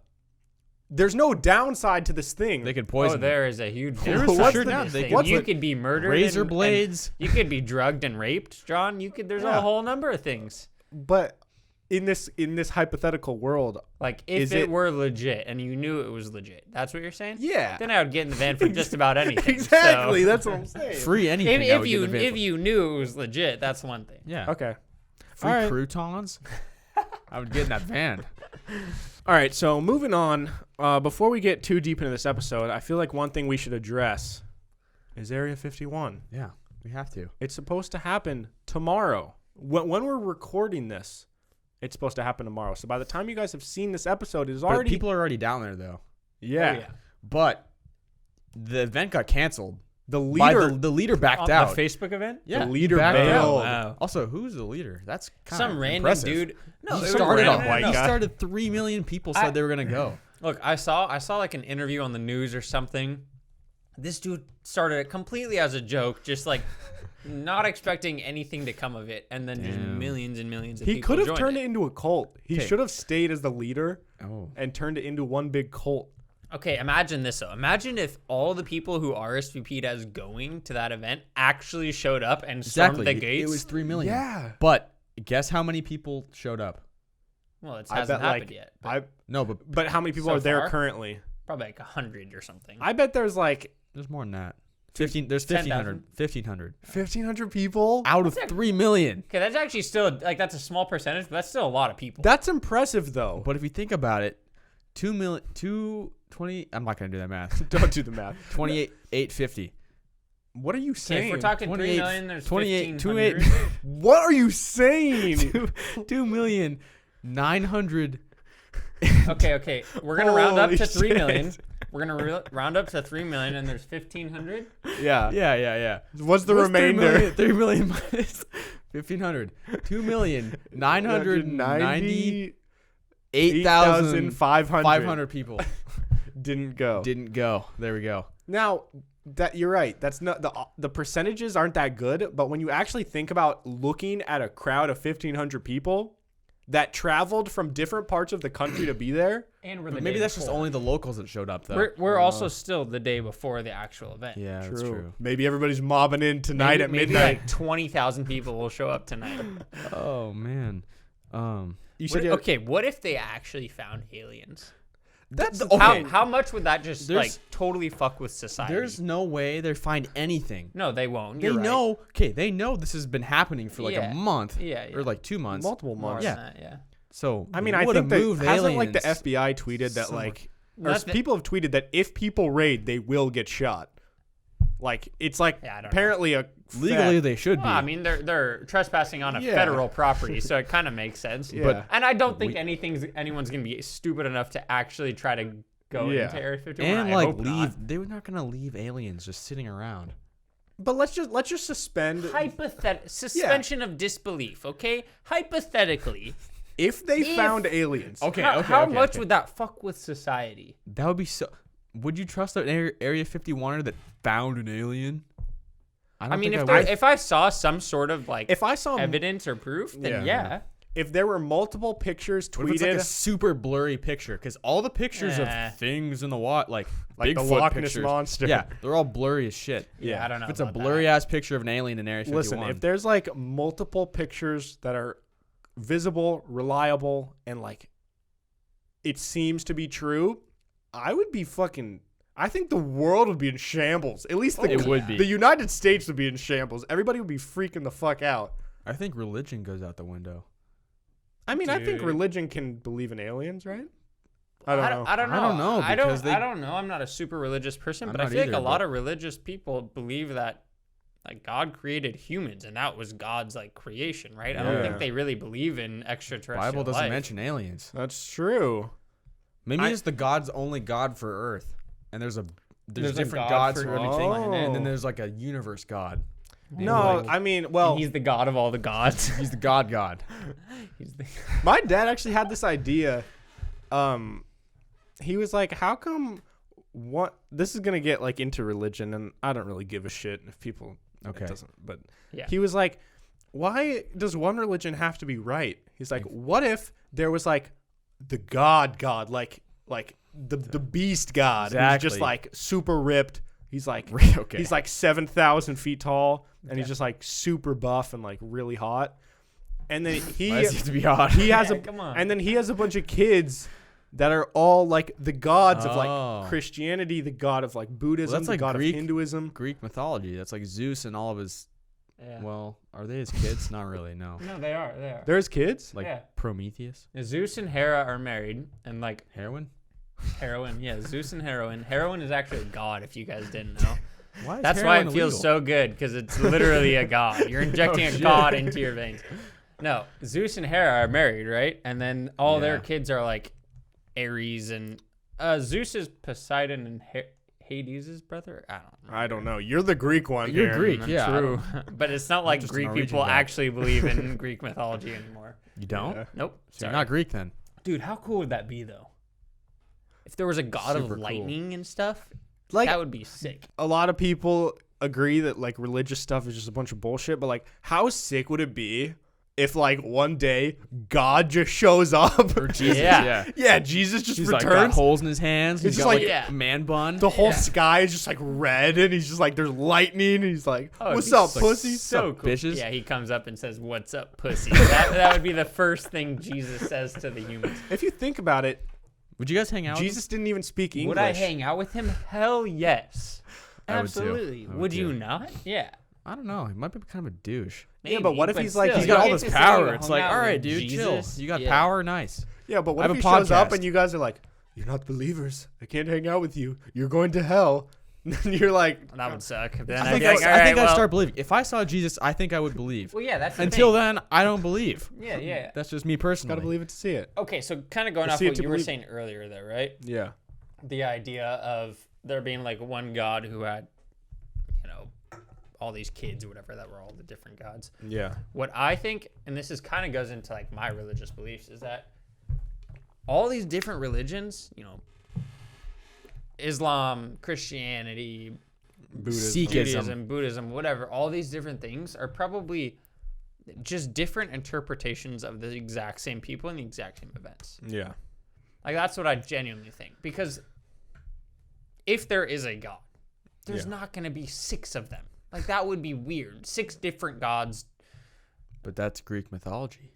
there's no downside to this thing. they could Oh, poison. there is a huge There difference. is for sure in now. this They thing. could You put could be murdered. razor and blades. you could be drugged and raped, John. There's Yeah. a whole number of things. But in this hypothetical world, Like if Is it it- were legit and you knew it was legit, that's what you're saying? yeah, Then I would get in the van for just about anything. exactly. So, That's what I'm saying. Free anything. I if would you get in the van if for. you knew it was legit, that's one thing. Yeah. Okay. Free All right. croutons. I would get in that van. All right, so moving on. Before we get too deep into this episode, I feel like one thing we should address is Area 51. Yeah, we have to. It's supposed to happen tomorrow. When we're recording this, it's supposed to happen tomorrow. So by the time you guys have seen this episode, it is But already... people are already down there, though. Yeah. Oh, yeah. But the event got canceled. The By leader... the leader backed On out. the Facebook event? Yeah, the leader backed bailed. out. Wow. Also, who's the leader? That's kind Some of random impressive. dude. No, He it was started random. off white He guy. started 3 million people said they were gonna go. Look, I saw like an interview on the news or something. This dude started it completely as a joke, just like not expecting anything to come of it, and then just Damn. millions and millions of He people could have joined turned it into a cult. He Okay. should have stayed as the leader Oh, and turned it into one big cult. Okay, imagine this though. Imagine if all the people who RSVP'd as going to that event actually showed up and stormed exactly. the gates. It was 3 million. Yeah. But guess how many people showed up? Well, it I hasn't bet happened yet. But No, but But how many people So are there far? currently? probably like 100 or something. I bet there's like there's more than that. 15. There's 10,000? 1,500. 1,500 people. Out of That's a- 3 million. Okay, that's actually still like that's a small percentage, but that's still a lot of people. That's impressive, though. But if you think about it, 2 million, 220. I'm not gonna do that math. Don't do the math. 28,850. What are you Okay, saying? if we're talking 3 28 million, there's 28 1,500. What are you saying? 2,900,000. Okay. We're gonna round up Holy to 3 shit. million. We're gonna round up to 3 million, and there's 1,500. Yeah. Yeah. What's the remainder? 3 million minus 1,500. 2,998,500 people Didn't go. didn't go. There we go. Now, that you're right. That's not the percentages aren't that good, but when you actually think about looking at a crowd of 1,500 people that traveled from different parts of the country to be there, And we're But the maybe day that's just before. only the locals that showed up, though. We're also still the day before the actual event. Yeah, that's true. Maybe everybody's mobbing in tonight Maybe, at maybe midnight. like 20,000 people will show up tonight. Oh man. You should Okay, what if they actually found aliens? That's okay. How much would that just There's- like totally fuck with society? There's no way they find anything. no, they won't. They You're right. know. Okay, they know this has been happening for like Yeah. a month. Yeah, yeah. Or like 2 months. multiple More months. than Yeah. that, yeah. So I mean, they I would've think that moved hasn't like the aliens FBI tweeted that somewhere. like, or Not that- people have tweeted that if people raid, they will get shot. Like it's like Yeah, I don't know. apparently a legally fact. they should be. Well, I mean, they're trespassing on a Yeah. federal property, so it kind of makes sense. Yeah. But- and I don't think anyone's gonna be stupid enough to actually try to go Yeah. into Area 51. and I like hope leave. not. They were not gonna leave aliens just sitting around. But let's just suspend. Suspension of disbelief. Okay, hypothetically, If they found aliens, how much would that fuck with society? That would be so. Would you trust an Area 51er that found an alien? I don't mean, think if I saw some sort of like if I saw evidence or proof, then Yeah. yeah. if there were multiple pictures What if it's like tweeted, a super blurry picture? Because all the pictures Eh. of things in the water, like Like the Bigfoot Loch Ness pictures, Monster. yeah, they're all blurry as shit. Yeah, I don't know. If it's a about that. blurry ass picture of an alien in Area 51, listen, if there's like multiple pictures that are visible, reliable, and like it seems to be true, I would be fucking. I think the world would be in shambles. At least It would be. The United States would be in shambles. Everybody would be freaking the fuck out. I think religion goes out the window. I mean, I think Dude. religion can believe in aliens, right? I don't know. I don't know. I don't know, because I don't know. I'm not a super religious person, I'm but I not feel like either, a lot but- of religious people believe that like God created humans and that was God's like creation, right? I don't Yeah. think they really believe in extraterrestrial Bible doesn't life. mention aliens. That's true. Maybe I- it's the God's only God for Earth, and there's There's a different God gods for for every everything, planet. and then there's like a universe God. No, I mean, well, And he's the God of all the gods. He's the God. He's the my dad actually had this idea. He was like, "How come what this is gonna get like into religion?" And I don't really give a shit if people. Okay. It doesn't. But Yeah. he was like, "Why does one religion have to be right?" He's like, "What if there was like the God, like the beast God, who's just Exactly. like super ripped." He's like, Okay. he's like 7,000 feet tall, and he's just like super buff and like really hot. And then Why does he have to be hot? he has Yeah, a come on. and then he has a bunch of kids that are all like the gods of Oh. like Christianity, the god of like Buddhism, that's the like god Greek- of Hinduism. Greek mythology. That's like Zeus and all of his Yeah. Well, are they his kids? Not really. No. No, they are. They are. There's kids. Like Yeah. Prometheus. Zeus and Hera are married, and like Heroin. heroin. Yeah, Zeus and heroin. Heroin is actually a god. If you guys didn't know, Why is that's why heroin it feels illegal? so good because it's literally a god. You're injecting a shit. god into your veins. No, Zeus and Hera are married, right? And then all their Yeah. kids are like Ares and Zeus is Poseidon and Hades' brother. I don't know. You're the Greek one. You're here. Greek. I'm Yeah. true. But it's not like just a Greek Norwegian people guy. actually believe in Greek mythology anymore. You don't? Yeah. Nope. So you're Sorry. not Greek then. Dude, how cool would that be though? If there was a god Super of cool. lightning and stuff, Like that would be sick. a lot of people agree that like religious stuff is just a bunch of bullshit, but like how sick would it be if like one day God just shows up? Or Jesus. Yeah. Yeah, Jesus just He's like got returns. holes in his hands. It's He's just got like- like Yeah. a man bun. The whole Yeah. sky is just like red, and he's just like, there's lightning, and he's like, Oh, it'd "What's be up, so- pussy?" So Sup, cool. bitches? Yeah, he comes up and says, "What's up, pussy?" That would be the first thing Jesus says to the humans. If you think about it, Would you guys hang out? with Jesus didn't even speak English. Would I hang out with him? Hell yes. I would too. Absolutely. I would Would you too. not? Yeah. him? I don't know. He might be kind of a douche. Yeah, but what if he's like- still, he's He's got you all get this to say you power. It's hung like, out all right, with dude, Jesus. chill. You got Yeah. power, nice. Yeah, but I what have if a he shows up podcast. and you guys are like, "You're not believers. I can't hang out with you. You're going to hell." And you're like, That would suck. Then I I'd think, be like, all I right, think I'd well. start believing. If I saw Jesus, I think I would believe. Well, yeah, that's the Until thing. then, I don't believe. Yeah, yeah. That's just me personally. gotta believe it to see it. Okay, so kind of going You off see it what to you were believe- saying earlier, though, right? Yeah. The idea of there being like one god who had, you know, all these kids or whatever that were all the different gods. Yeah. What I think, and this is kind of goes into like my religious beliefs, is that all these different religions, you know, Islam, Christianity, Buddhism. Sikhism. Judaism, Buddhism, whatever, all these different things are probably just different interpretations of the exact same people and the exact same events. Yeah. Like that's what I genuinely think. Because if there is a God, there's Yeah. not going to be 6 of them. Like that would be weird. 6 different gods, But that's Greek mythology.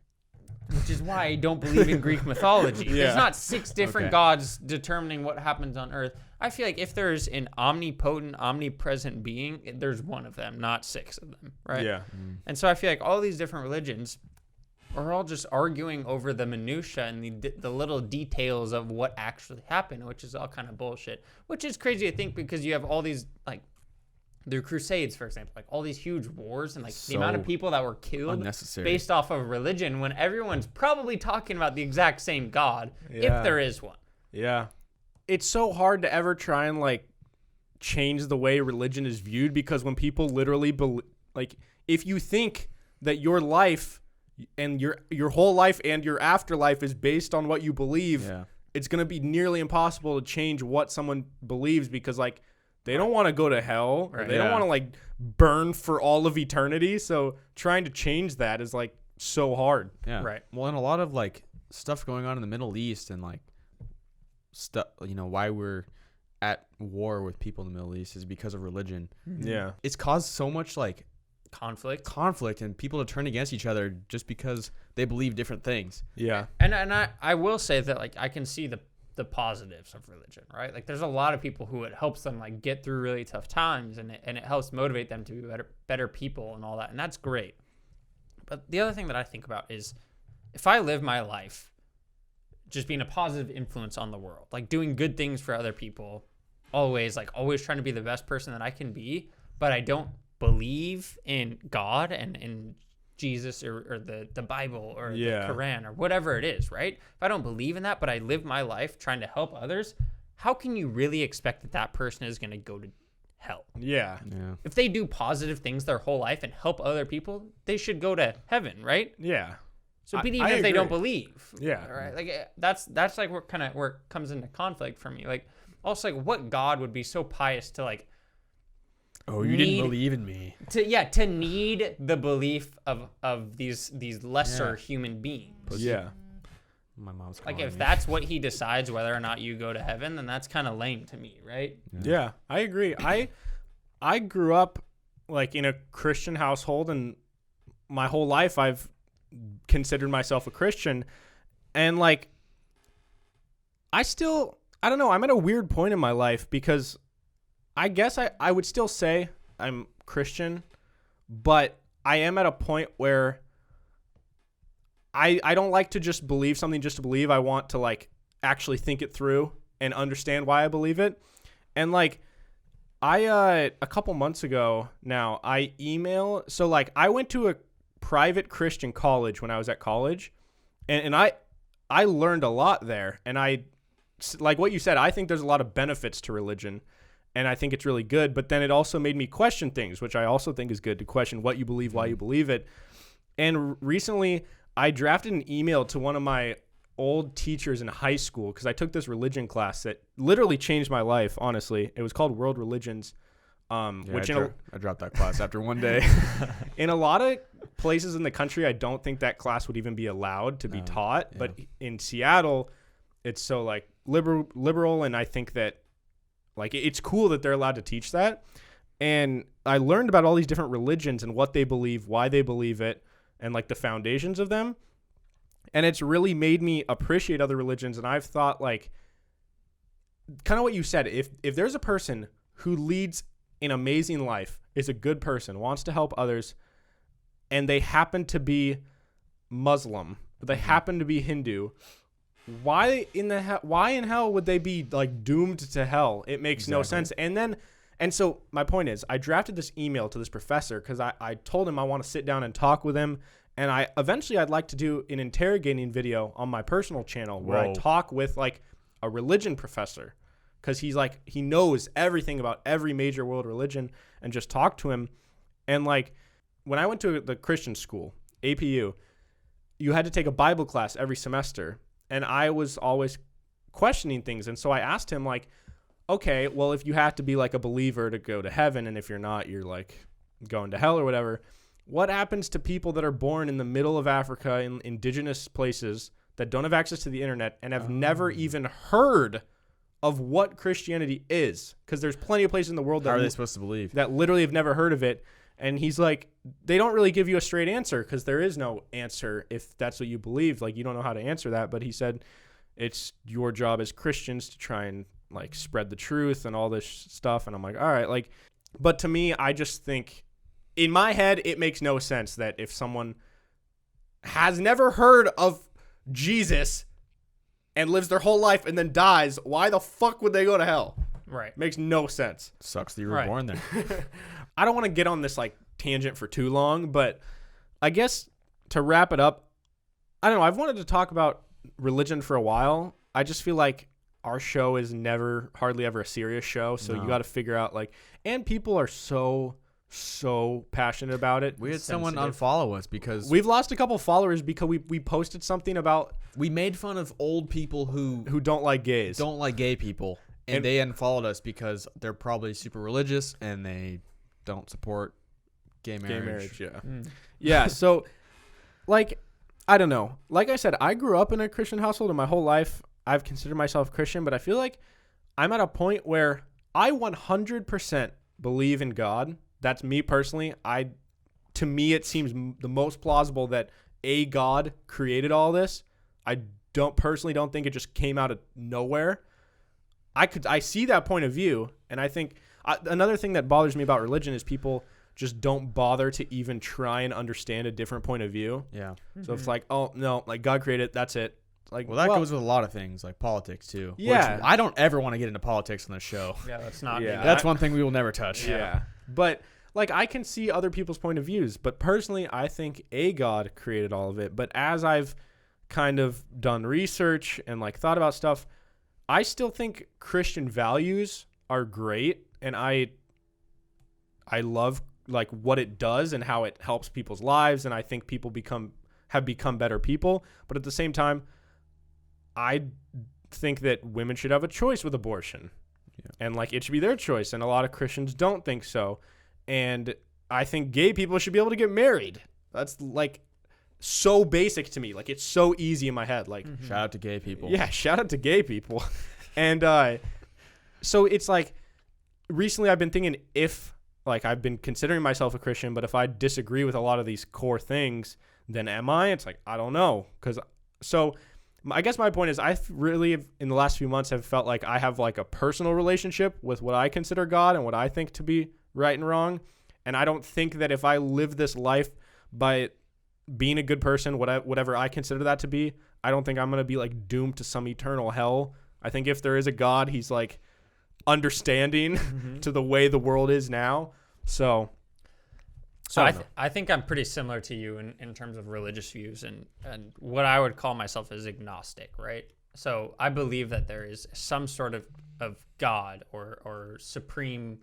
which is why I don't believe in Greek mythology. Yeah. There's not 6 different Okay. gods determining what happens on Earth. I feel like if there's an omnipotent, omnipresent being, there's one of them, not 6 of them, right? Yeah. And so I feel like all these different religions are all just arguing over the minutia and the little details of what actually happened, which is all kind of bullshit. Which is crazy to think because you have all these like the Crusades, for example, like all these huge wars and like the amount of So people that were killed Unnecessary. based off of religion when everyone's probably talking about the exact same God, Yeah. if there is one. Yeah. It's so hard to ever try and like change the way religion is viewed because when people literally like if you think that your life and your whole life and your afterlife is based on what you believe, Yeah. it's going to be nearly impossible to change what someone believes because like they don't want to go to hell or Right. they don't Yeah. want to like burn for all of eternity, so trying to change that is like so hard. Yeah. Right. Well, and a lot of like stuff going on in the Middle East and like stuff, you know, why we're at war with people in the Middle East is because of religion. Yeah. It's caused so much like Conflict. and people to turn against each other just because they believe different things. Yeah. And I will say that like I can see the positives of religion, right? Like there's a lot of people who it helps them like get through really tough times and it helps motivate them to be better people and all that. And that's great. But the other thing that I think about is if I live my life just being a positive influence on the world, like doing good things for other people, always trying to be the best person that I can be, but I don't believe in God and in Jesus or the Bible or Yeah. the Quran or whatever it is, right? If I don't believe in that, but I live my life trying to help others, how can you really expect that person is going to go to hell? Yeah. Yeah. If they do positive things their whole life and help other people, they should go to heaven, right? Yeah. So, I- but even I if they don't agree. believe, Yeah. right? Like that's like where it comes into conflict for me. Like also like what God would be so pious to like Oh, you Need- didn't believe in me. to need the belief of these lesser Yeah. human beings. Yeah. My mom's Like calling if me. that's what he decides whether or not you go to heaven, then that's kind of lame to me, right? Yeah, I agree. I grew up like in a Christian household, and my whole life I've considered myself a Christian, and like I don't know, I'm at a weird point in my life because I guess I would still say I'm Christian, but I am at a point where I don't like to just believe something just to believe. I want to like actually think it through and understand why I believe it. And like I a couple months ago now, I went to a private Christian college when I was at college, and I learned a lot there. And I, like what you said, I think there's a lot of benefits to religion, and I think it's really good. But then it also made me question things, which I also think is good, to question what you believe, why you believe it. And recently, I drafted an email to one of my old teachers in high school, because I took this religion class that literally changed my life, honestly. It was called World Religions. I dropped that class after one day. In a lot of places in the country, I don't think that class would even be allowed to be taught. Yeah. But in Seattle, it's so like liberal, and I think that like it's cool that they're allowed to teach that. And I learned about all these different religions and what they believe, why they believe it, and like the foundations of them. And it's really made me appreciate other religions. And I've thought, like, kind of what you said, if there's a person who leads an amazing life, is a good person, wants to help others, and they happen to be Muslim, but they happen to be Hindu, why in hell would they be like doomed to hell? It makes no sense. And so my point is, I drafted this email to this professor because I told him I want to sit down and talk with him. And I'd like to do an interrogating video on my personal channel where I talk with like a religion professor, because he knows everything about every major world religion, and just talk to him. And like when I went to the Christian school, APU, you had to take a Bible class every semester. And I was always questioning things. And so I asked him, like, okay, well, if you have to be like a believer to go to heaven, and if you're not, you're like going to hell or whatever, what happens to people that are born in the middle of Africa in indigenous places that don't have access to the internet and have never even heard of what Christianity is? Because there's plenty of places in the world that how are they supposed to believe that literally have never heard of it. And he's like, they don't really give you a straight answer, because there is no answer if that's what you believe. Like, you don't know how to answer that. But he said it's your job as Christians to try and like spread the truth and all this stuff. And I'm like, all right, like, but to me, I just think in my head, it makes no sense that if someone has never heard of Jesus and lives their whole life and then dies, why the fuck would they go to hell? Right. Makes no sense. Sucks that you were born there. I don't want to get on this like tangent for too long, but I guess to wrap it up, I don't know. I've wanted to talk about religion for a while. I just feel like our show is hardly ever a serious show. So you got to figure out like, and people are so passionate about it. We had someone unfollow us because we've lost a couple followers because we posted something about, we made fun of old people who don't like gays. Don't like gay people. And they unfollowed us because they're probably super religious and they don't support gay marriage. Yeah. Yeah. So, like, I don't know. Like I said, I grew up in a Christian household, and my whole life I've considered myself Christian, but I feel like I'm at a point where I 100% believe in God. That's me personally. To me, it seems the most plausible that a God created all this. I personally don't think it just came out of nowhere. I see that point of view, and I think another thing that bothers me about religion is people just don't bother to even try and understand a different point of view. Yeah. So it's like, oh no, like God created, that's it. Like, well, that goes with a lot of things, like politics too. Yeah. Which I don't ever want to get into politics on the show. Yeah, that's not. Yeah. That's one thing we will never touch. Yeah. But like, I can see other people's point of views, but personally, I think a God created all of it. But as I've kind of done research and like thought about stuff, I still think Christian values are great, and I love like what it does and how it helps people's lives, and I think people have become better people. But at the same time, I think that women should have a choice with abortion. Yeah. And like it should be their choice, and a lot of Christians don't think so. And I think gay people should be able to get married. That's like so basic to me. Like it's so easy in my head. Like shout out to gay people. Yeah, shout out to gay people. And so it's like recently I've been thinking, if like I've been considering myself a Christian, but if I disagree with a lot of these core things, then am I? It's like, I don't know. So I guess my point is I really in the last few months have felt like I have like a personal relationship with what I consider God and what I think to be right and wrong. And I don't think that if I live this life by being a good person, whatever I consider that to be, I don't think I'm going to be like doomed to some eternal hell. I think if there is a God, he's like understanding to the way the world is now. So I think I'm pretty similar to you in terms of religious views and what I would call myself as agnostic, right? So I believe that there is some sort of God or supreme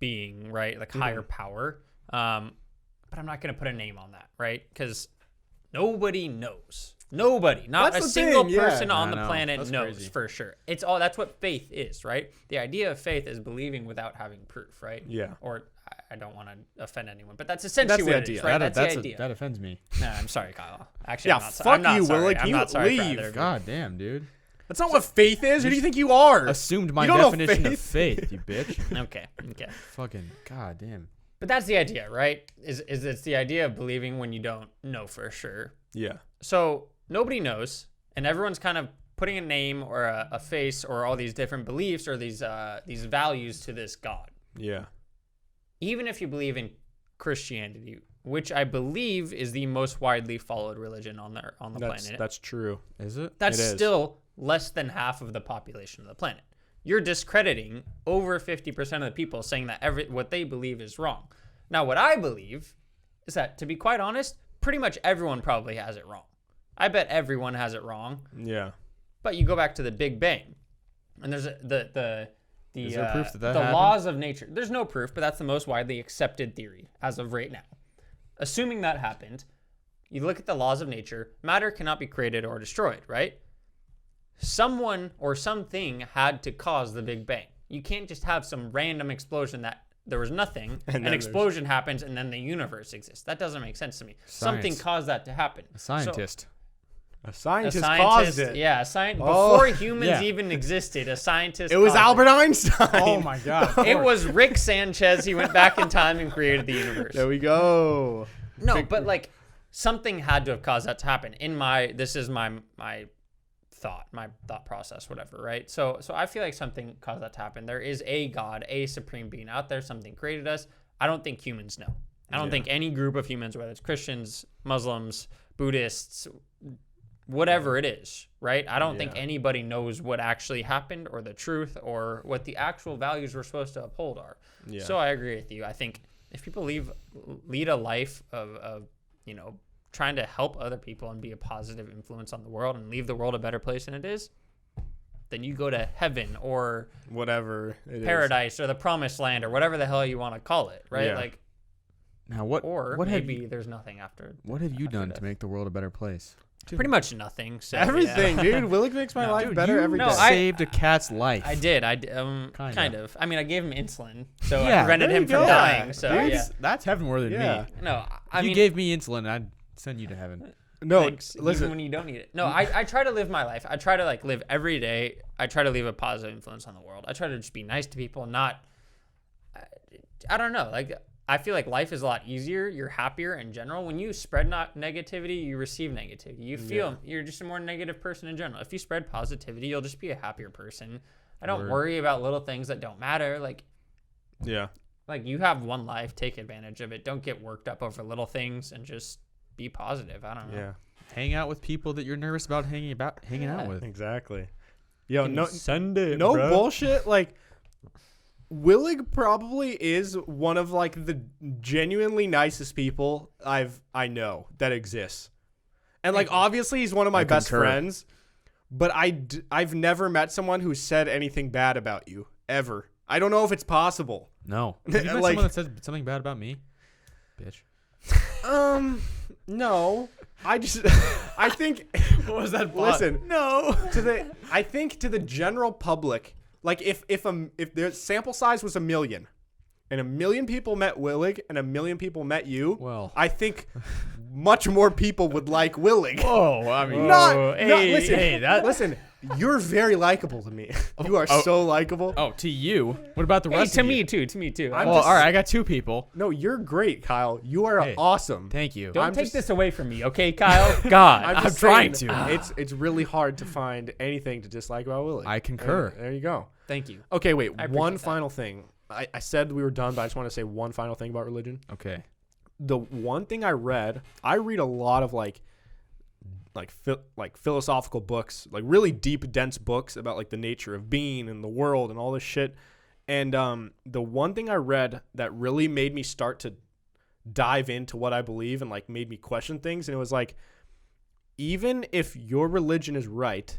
being, right? Like higher power. But I'm not going to put a name on that, right? Because nobody knows. Nobody, not That's a the single thing, yeah. person on the know. planet That's knows crazy. for sure. That's what faith is, right? The idea of faith is believing without having proof, right? Yeah. Or I don't want to offend anyone, but that's essentially That's the what it idea. is, right? That's the idea. That offends me. No, I'm sorry, Kyle. Actually, Yeah, I'm not, fuck I'm not you, sorry. Willig. I'm You not sorry for leave. either of you. God damn, dude. That's not what faith is. Who do you think you are? Assumed my You don't know definition of faith. faith, you bitch. Okay. Fucking god damn. But that's the idea, right? Is it's the idea of believing when you don't know for sure. Yeah. So nobody knows, and everyone's kind of putting a name or a face or all these different beliefs or these values to this God. Yeah. Even if you believe in Christianity, which I believe is the most widely followed religion on the planet. That's true. Is it? That's It is. still less than half of the population of the planet. You're discrediting over 50% of the people, saying that what they believe is wrong. Now, what I believe is that, to be quite honest, pretty much everyone probably has it wrong. I bet everyone has it wrong. Yeah. But you go back to the Big Bang, and there's Is there proof that the happened? laws of nature. There's no proof, but that's the most widely accepted theory as of right now. Assuming that happened, you look at the laws of nature, matter cannot be created or destroyed, right? Someone or something had to cause the Big Bang. You can't just have some random explosion that there was nothing, And an then explosion happens, and then the universe exists. That doesn't make sense to me. Something Science. caused that to happen. A scientist. A A scientist scientist, caused it. yeah, Oh. before humans Yeah. even existed, a scientist. It was caused Albert Einstein. Oh my god. It was Rick Sanchez. He went back in time and created the universe. There we go. No, but like something had to have caused that to happen. This is my thought process, whatever, right? So I feel like something caused that to happen. There is a God, a supreme being out there. Something created us. I don't think humans know. I don't think any group of humans, whether it's Christians, Muslims, Buddhists, whatever it is, right? I don't think anybody knows what actually happened or the truth or what the actual values we're supposed to uphold are. Yeah. So I agree with you. I think if people lead a life of trying to help other people and be a positive influence on the world and leave the world a better place than it is, then you go to heaven or Whatever it is. paradise or the promised land or whatever the hell you want to call it, right? Yeah. Like, Now or what have maybe you, there's nothing after. what have you after done death. to make the world a better place? Pretty much nothing. So, Everything, yeah. dude. Willig makes my life Dude, better you every day. No, I- saved a cat's life. I did. Kinda. Kind of. I mean, I gave him insulin, so Yeah, I prevented there him you from go. dying. So Dude, yeah. That's heaven more than Yeah. me. No, I If you mean, gave me insulin, I'd send you to heaven. No, thanks, even listen. when you don't need it. No, I try to live my life. I try to like live every day. I try to leave a positive influence on the world. I try to just be nice to people, not. I don't know. Like I feel like life is a lot easier. You're happier in general when you spread negativity. You receive negativity. You feel you're just a more negative person in general. If you spread positivity, you'll just be a happier person. I don't Word. worry about little things that don't matter. Like Yeah. you have one life. Take advantage of it. Don't get worked up over little things and just be positive. I don't know. Yeah. Hang out with people that you're nervous about hanging out with. Exactly. Yo, no Sunday. no bullshit. Like Willig probably is one of like the genuinely nicest people I know that exists. And like obviously he's one of my I best concur. friends, but I've never met someone who said anything bad about you ever. I don't know if it's possible. No. Have you met Like- someone that said something bad about me? Bitch. No. I think What was that? listen, No. I think to the general public, like if the sample size was 1 million and 1 million people met Willig and 1 million people met you, Well. I think much more people would like Willig. Oh, I mean. Listen, you're very likable to me. You are so likable. Oh, to you. What about the Hey, rest to of you? me too. To me too. I'm Well, just- all right. I got 2 people. No, you're great, Kyle. You are Hey, awesome. Thank you. Don't I'm take just- this away from me, okay, Kyle? God, I'm I'm just trying saying, to. It's really hard to find anything to dislike about Willig. I concur. There you go. thank you. Okay, wait. I One appreciate that. final thing. I said we were done, but I just want to say one final thing about religion. Okay. The one thing I read a lot of like philosophical books, like really deep, dense books about like the nature of being and the world and all this shit. And the one thing I read that really made me start to dive into what I believe and like made me question things, and it was like, even if your religion is right,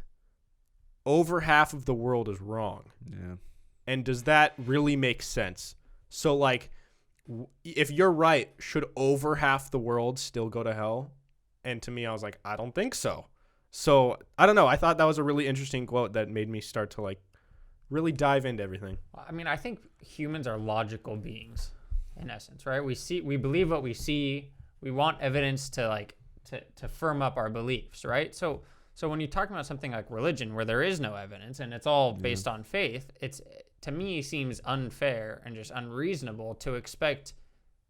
over half of the world is wrong. Yeah. And does that really make sense? So like, if you're right, should over half the world still go to hell? And to me, I was like, I don't think so. So I don't know. I thought that was a really interesting quote that made me start to like really dive into everything. I mean, I think humans are logical beings in essence, right? We believe what we see. We want evidence to like to firm up our beliefs, right? So when you're talking about something like religion, where there is no evidence and it's all based on faith, it's, to me, seems unfair and just unreasonable to expect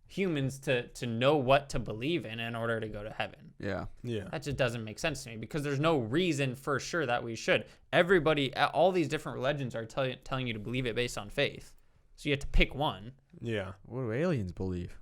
humans to know what to believe in order to go to heaven. Yeah. Yeah. That just doesn't make sense to me, because there's no reason for sure that we should. Everybody, all these different religions are telling you to believe it based on faith. So you have to pick one. Yeah. What do aliens believe?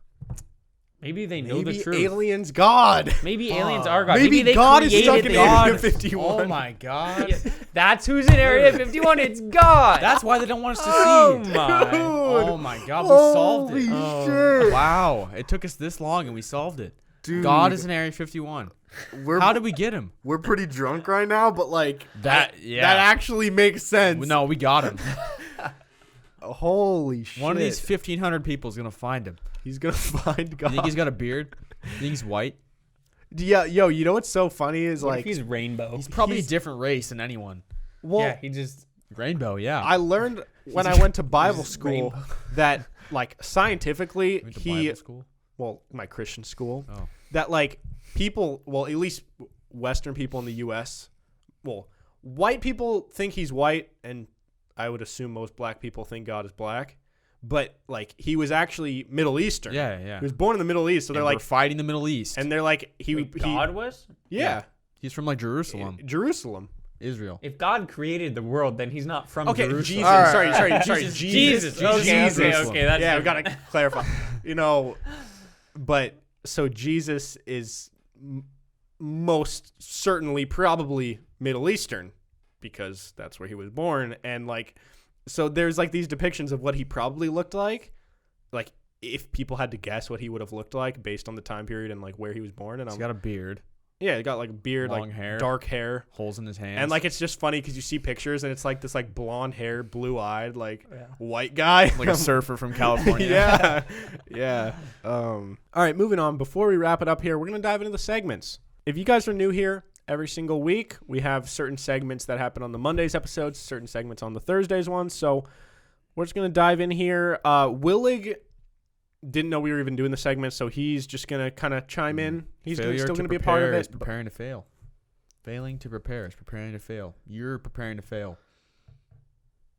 Maybe they know the truth. aliens God. Maybe aliens are God. Maybe they God is created stuck in the Area universe. 51. Oh my God. Yeah, that's who's in Area 51. It's God. That's why they don't want us to oh see. my. Oh my God, we solved it. Holy shit. Wow, it took us this long and we solved it. Dude. God is in Area 51. How did we get him? We're pretty drunk right now, but like That that actually makes sense. No, we got him. Holy shit. One of these 1,500 people is gonna find him. He's gonna find You God. think he's got a beard? You think he's white? Yeah, yo, you know what's so funny is What like if he's rainbow? He's probably a different race than anyone. well, yeah, he just. Rainbow, yeah. I learned when I went to Bible He's school rainbow. that like scientifically Went to he Bible school? well, my Christian school, Oh. that like people, well, at least Western people in the US, well, white people think he's white, and I would assume most black people think God is black. But like he was actually Middle Eastern. Yeah, yeah. He was born in the Middle East, so And they're we're like, fighting the Middle East. and they're like God was? yeah, He's from like Jerusalem, Jerusalem. Israel. If God created the world, then he's not from Okay, Jerusalem. Jesus. All right. Sorry, Jesus. Jesus. Okay. That's Yeah, we different. gotta clarify. You know, but so Jesus is most certainly probably Middle Eastern, because that's where he was born, and like, so there's like these depictions of what he probably looked like if people had to guess what he would have looked like based on the time period and like where he was born. And He's got a beard, yeah, he got like a beard, long like hair, dark hair. holes in his hands, And like it's just funny because you see pictures and it's like this like blonde hair, blue eyed, like Yeah. white guy, like a surfer from California. yeah. All right, moving on. Before we wrap it up here, we're gonna dive into the segments. If you guys are new here, every single week we have certain segments that happen on the Mondays episodes, certain segments on the Thursdays ones. So we're just gonna dive in here. Willig didn't know we were even doing the segment, so he's just gonna kind of chime in. He's still gonna be a part of Is it. preparing to fail. Failing to prepare is preparing to fail. You're preparing to fail.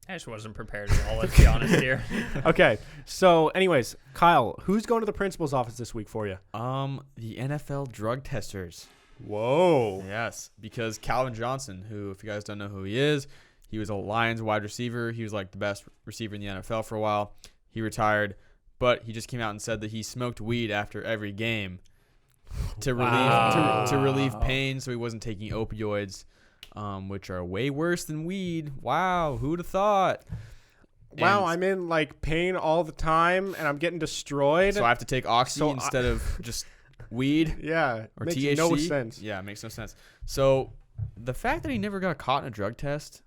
I just wasn't prepared at all, let's be honest here. Okay, so anyways, Kyle, who's going to the principal's office this week for you? The NFL drug testers. Whoa. Yes, because Calvin Johnson, who, if you guys don't know who he is, he was a Lions wide receiver. He was like the best receiver in the NFL for a while. He retired, but he just came out and said that he smoked weed after every game to relieve pain, so he wasn't taking opioids, which are way worse than weed. Wow, who'd have thought? Wow, And I'm in like pain all the time and I'm getting destroyed. so I have to take oxy So instead of just weed. Yeah, Or makes THC. no sense. Yeah, it makes no sense. So the fact that he never got caught in a drug test.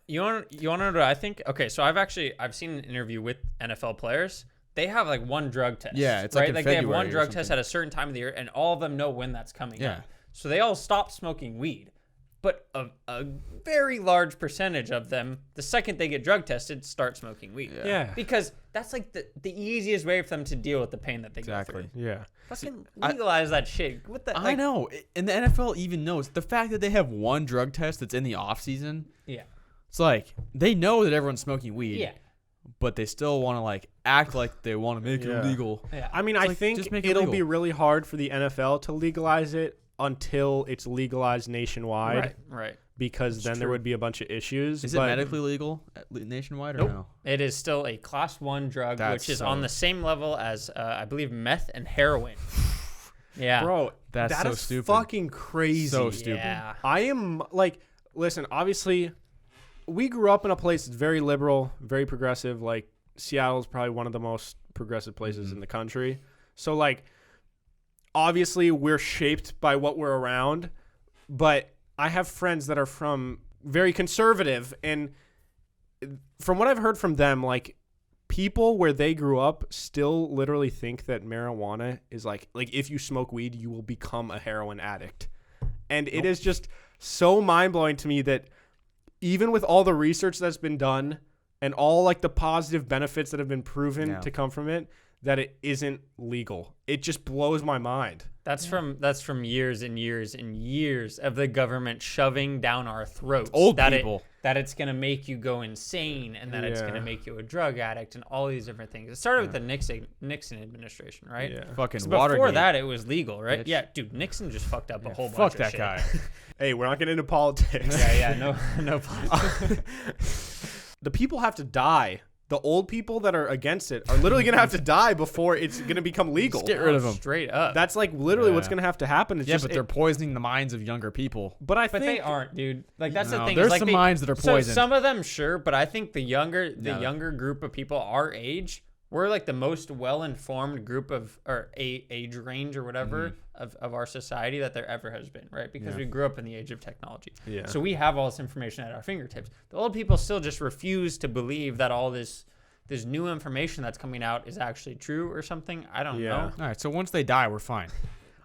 You want to know what I think? Okay, so I've seen an interview with NFL players. They have like one drug test. Yeah, it's right. like in they have February one or drug test something. at a certain time of the year, and all of them know when that's coming Yeah. up. So they all stop smoking weed, but a very large percentage of them, the second they get drug tested, start smoking weed. Yeah. Because that's like the easiest way for them to deal with the pain that they go Exactly. through. Yeah. Fucking legalize that shit. What the? I know. And the NFL even knows the fact that they have one drug test that's in the off season. Yeah. It's like they know that everyone's smoking weed. Yeah. But they still want to like act like they want to make Yeah. it illegal. Yeah. I mean, It's I like, think just make it it'll legal. be really hard for the NFL to legalize it until it's legalized nationwide, Right. because then there true. would be a bunch of issues. Is it but medically legal nationwide or Nope. no? It is still a class 1 drug, That's which is so- on the same level as I believe meth and heroin. Yeah. Bro, That's that so is stupid. fucking crazy. So stupid. Yeah. I am like, listen, obviously, we grew up in a place that's very liberal, very progressive. Like, Seattle is probably one of the most progressive places in the country. So, like, obviously, we're shaped by what we're around. But I have friends that are from very conservative. And from what I've heard from them, like, people where they grew up still literally think that marijuana is like if you smoke weed, you will become a heroin addict. And it is just so mind-blowing to me that even with all the research that's been done and all like the positive benefits that have been proven to come from it, that it isn't legal. It just blows my mind. That's from years and years and years of the government shoving down our throats Old that people. that it's going to make you go insane and that it's going to Yeah. make you a drug addict and all these different things. It started with the Nixon administration, right? Yeah. Fucking So Watergate. before that, it was legal, right? Bitch. Yeah, dude, Nixon just fucked up a whole bunch Fuck of that shit. guy. Hey, we're not getting into politics. Yeah, no politics. The people have to die. The old people that are against it are literally going to have to die before it's going to become legal. Just get rid of them. Straight up. That's like literally what's Yeah. going to have to happen. It's Yeah, just, but they're poisoning the minds of younger people. but I But think they aren't, dude. Like that's No, the thing. there's is, like, some they- minds that are So poisoned. some of them, sure, but I think the younger No. younger group of people our age, we're like the most well-informed group of or age range or whatever of our society that there ever has been, right? Because we grew up in the age of technology. Yeah. So we have all this information at our fingertips. The old people still just refuse to believe that all this new information that's coming out is actually true or something. I don't Yeah. know. All right, so once they die, we're fine.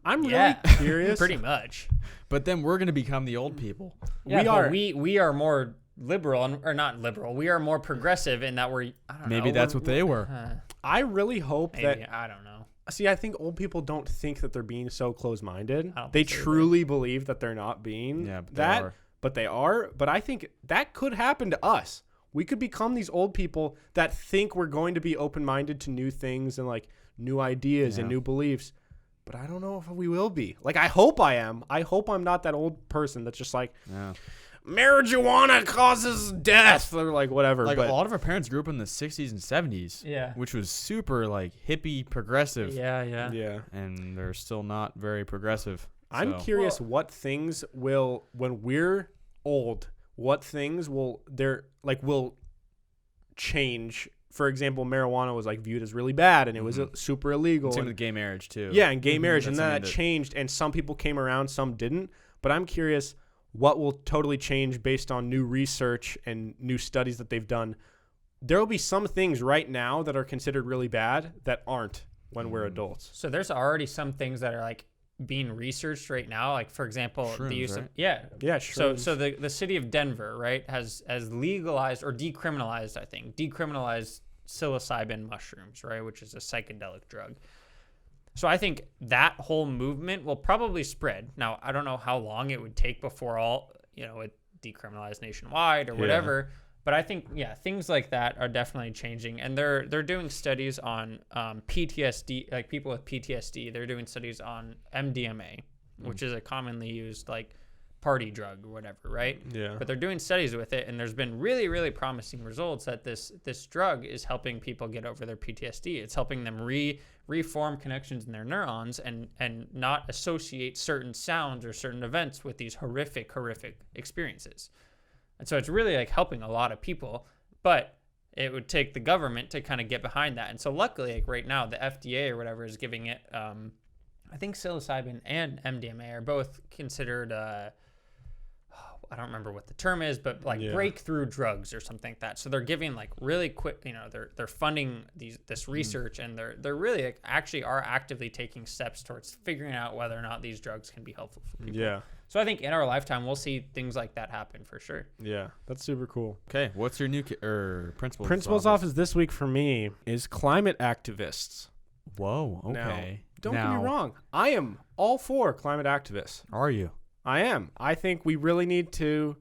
I'm Yeah. really curious. Pretty much. But then we're gonna become the old people. Yeah, We but are- we are more liberal or not liberal. We are more progressive in that we're I don't Maybe know, that's we're- what they were. I really hope Maybe, that. I don't know. See, I think old people don't think that they're being so close-minded. I don't They think so either. truly believe that they're not being Yeah, but they that. are. But they are. But I think that could happen to us. We could become these old people that think we're going to be open-minded to new things and like new ideas and Yeah. new beliefs. But I don't know if we will be. Like, I hope I am. I hope I'm not that old person that's just like, Yeah. marijuana causes death or like whatever. Like but a lot of our parents grew up in the 60s and 70s. Yeah. Which was super like hippie progressive. Yeah, yeah. yeah. And they're still not very progressive. I'm So- curious what things will, when we're old, what things will change. For example, marijuana was like viewed as really bad and it was super illegal. Same and- with gay marriage too. yeah, and gay marriage, and That's then that something that- changed, and some people came around, some didn't. But I'm curious what will totally change based on new research and new studies that they've done. There will be some things right now that are considered really bad that aren't when we're adults. So there's already some things that are like being researched right now. Like for example, the Shrooms, use right? of yeah. Yeah, So shrooms. so the city of Denver, right, has legalized or decriminalized, I think, decriminalized psilocybin mushrooms, right, which is a psychedelic drug. So I think that whole movement will probably spread. Now, I don't know how long it would take before all, it decriminalized nationwide or whatever. But I think, things like that are definitely changing. And they're doing studies on PTSD, like people with PTSD. They're doing studies on MDMA, which is a commonly used like party drug or whatever, right? Yeah. But they're doing studies with it, and there's been really, really promising results that this drug is helping people get over their PTSD. It's helping them reform connections in their neurons and not associate certain sounds or certain events with these horrific experiences. And so it's really like helping a lot of people, but it would take the government to kind of get behind that. And so luckily, like right now, the FDA or whatever is giving it, I think psilocybin and MDMA are both considered, I don't remember what the term is, but like breakthrough drugs or something like that. So they're giving like really quick, they're funding this research, and they're really like, actually are actively taking steps towards figuring out whether or not these drugs can be helpful for people. Yeah. So I think in our lifetime, we'll see things like that happen for sure. Yeah. That's super cool. Okay, what's your new principal's Principal's office this week for me is climate activists. Whoa, okay. Now, don't get me wrong. I am all for climate activists. Are you? I am. I think we really need to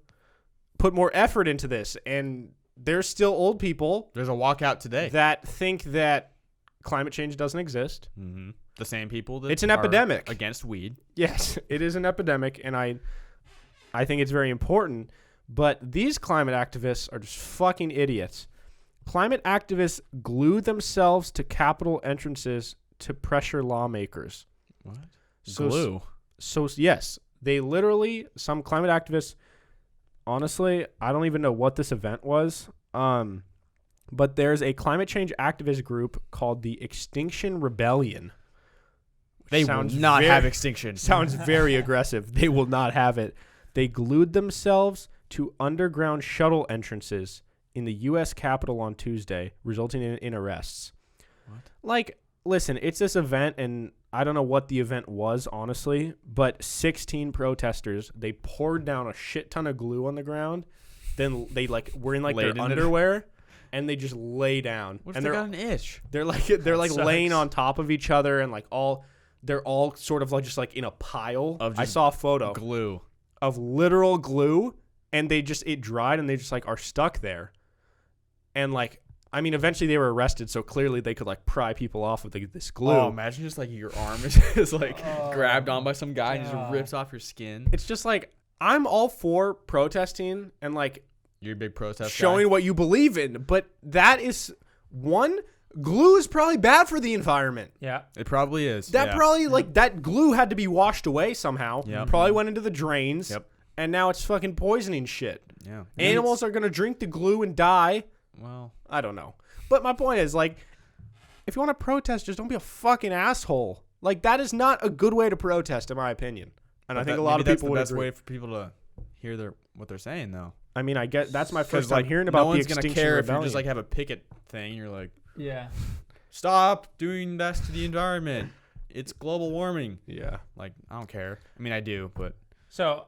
put more effort into this. And there's still old people There's a walkout today. that think that climate change doesn't exist. Mm-hmm. The same people that It's an are epidemic. against weed. Yes, it is an epidemic, and I think it's very important. But these climate activists are just fucking idiots. Climate activists glue themselves to Capitol entrances to pressure lawmakers. What? So, Glue. So yes, they literally, some climate activists, honestly, I don't even know what this event was. But there's a climate change activist group called the Extinction Rebellion. They will not have extinction. Sounds very aggressive. They will not have it. They glued themselves to underground shuttle entrances in the U.S. Capitol on Tuesday, resulting in arrests. What? Like, listen, it's this event, and I don't know what the event was, honestly, but 16 protesters, they poured down a shit ton of glue on the ground. Then they, like, were in, like, Laid their in it. underwear, and they just lay down. What if and they got an itch? they're like sucks. laying on top of each other, and, like, they're all sort of, like, just, like, in a pile. Of I just saw a photo Glue. of literal glue, and it dried, and they just, like, are stuck there. And, like, I mean, eventually they were arrested, so clearly they could, like, pry people off with this glue. Oh, imagine just like your arm is just like grabbed on by some guy and just rips off your skin. It's just like, I'm all for protesting and, like, You're a big protest showing guy. what you believe in, but that is glue is probably bad for the environment. Yeah. It probably is. That yeah. probably, like, that glue had to be washed away somehow. Yep. Probably went into the drains. Yep. And now it's fucking poisoning shit. Yeah. Animals are going to drink the glue and die. Well, I don't know. But my point is, like, if you want to protest, just don't be a fucking asshole. Like, that is not a good way to protest, in my opinion. And I think a lot of people would that's the agree. best way for people to hear what they're saying, though. I mean, I get that's my first 'Cause, time like, hearing no about the one's gonna Extinction care if you Rebellion. just like have a picket thing. You're like, Yeah. stop doing this to the environment. It's global warming. yeah. Like, I don't care. I mean, I do, but So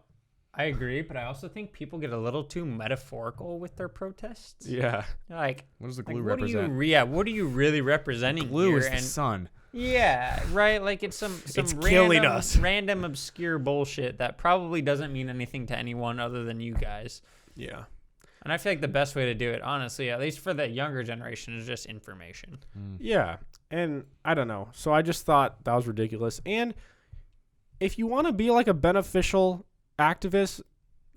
I agree, but I also think people get a little too metaphorical with their protests. Yeah. Like, what does the like glue what represent? what are you really representing Glue here? is the sun. Yeah, right. Like it's some It's random, killing us. random obscure bullshit that probably doesn't mean anything to anyone other than you guys. Yeah. And I feel like the best way to do it, honestly, at least for the younger generation, is just information. Yeah. And I don't know. So I just thought that was ridiculous. And if you want to be like a beneficial activist,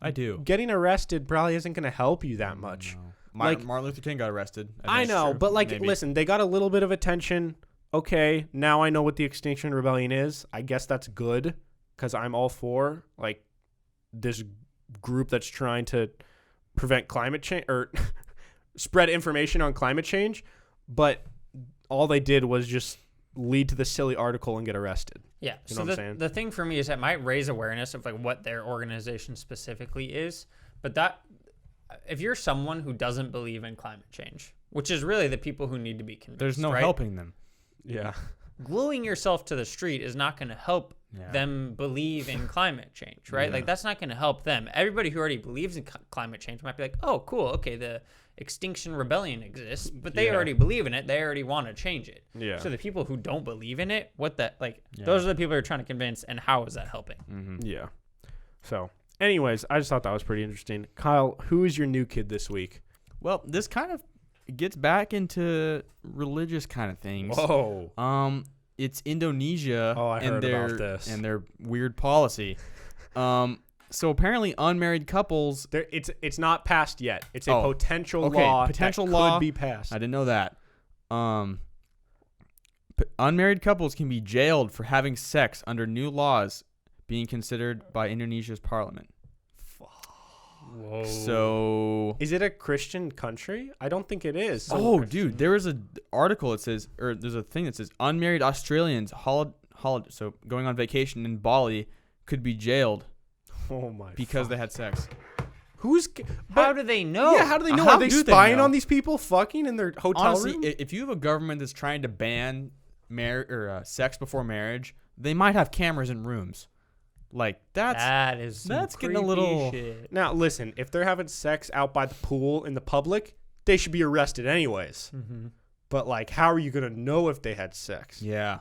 I do. getting arrested probably isn't going to help you that much. No. Like- Martin Luther King got arrested. I think. know, but like, Maybe. listen, they got a little bit of attention. Okay, now I know what the Extinction Rebellion is. I guess that's good because I'm all for like this group that's trying to prevent climate change or spread information on climate change. But all they did was just lead to the silly article and get arrested. Yeah. You know So what I'm saying? the thing for me is that might raise awareness of like what their organization specifically is, but that if you're someone who doesn't believe in climate change, which is really the people who need to be convinced, There's no right? helping them. Yeah. Gluing yourself to the street is not going to help Yeah. them believe in climate change, right? Yeah. Like that's not going to help them. Everybody who already believes in climate change might be like, "Oh, cool. Okay, the Extinction Rebellion exists, but they Yeah. already believe in it. They already want to change it." Yeah. So the people who don't believe in it, Yeah. those are the people you're trying to convince, and how is that helping? Mm-hmm. Yeah. So, anyways, I just thought that was pretty interesting. Kyle, who is your new kid this week? Well, this kind of gets back into religious kind of things. Whoa. It's Indonesia Oh, I and heard their about this. and their weird policy. So apparently unmarried couples. It's not passed yet. It's a Oh, potential okay, law. potential that law. could be passed. I didn't know that. Unmarried couples can be jailed for having sex under new laws being considered by Indonesia's parliament. Whoa. So, Is it a Christian country? I don't think it is. oh, dude, there is an article that says, or there's a thing that says, unmarried Australians so going on vacation in Bali could be jailed Oh my. because they had sex. Who's? How do they know? Yeah. How do they know? How Are they do they spying know? on these people fucking in their hotel Honestly, room? if you have a government that's trying to ban sex before marriage, they might have cameras in rooms. Like That's some that's getting a creepy little- shit. Now listen, if they're having sex out by the pool in the public, they should be arrested anyways. Mm-hmm. But like, how are you gonna know if they had sex? yeah.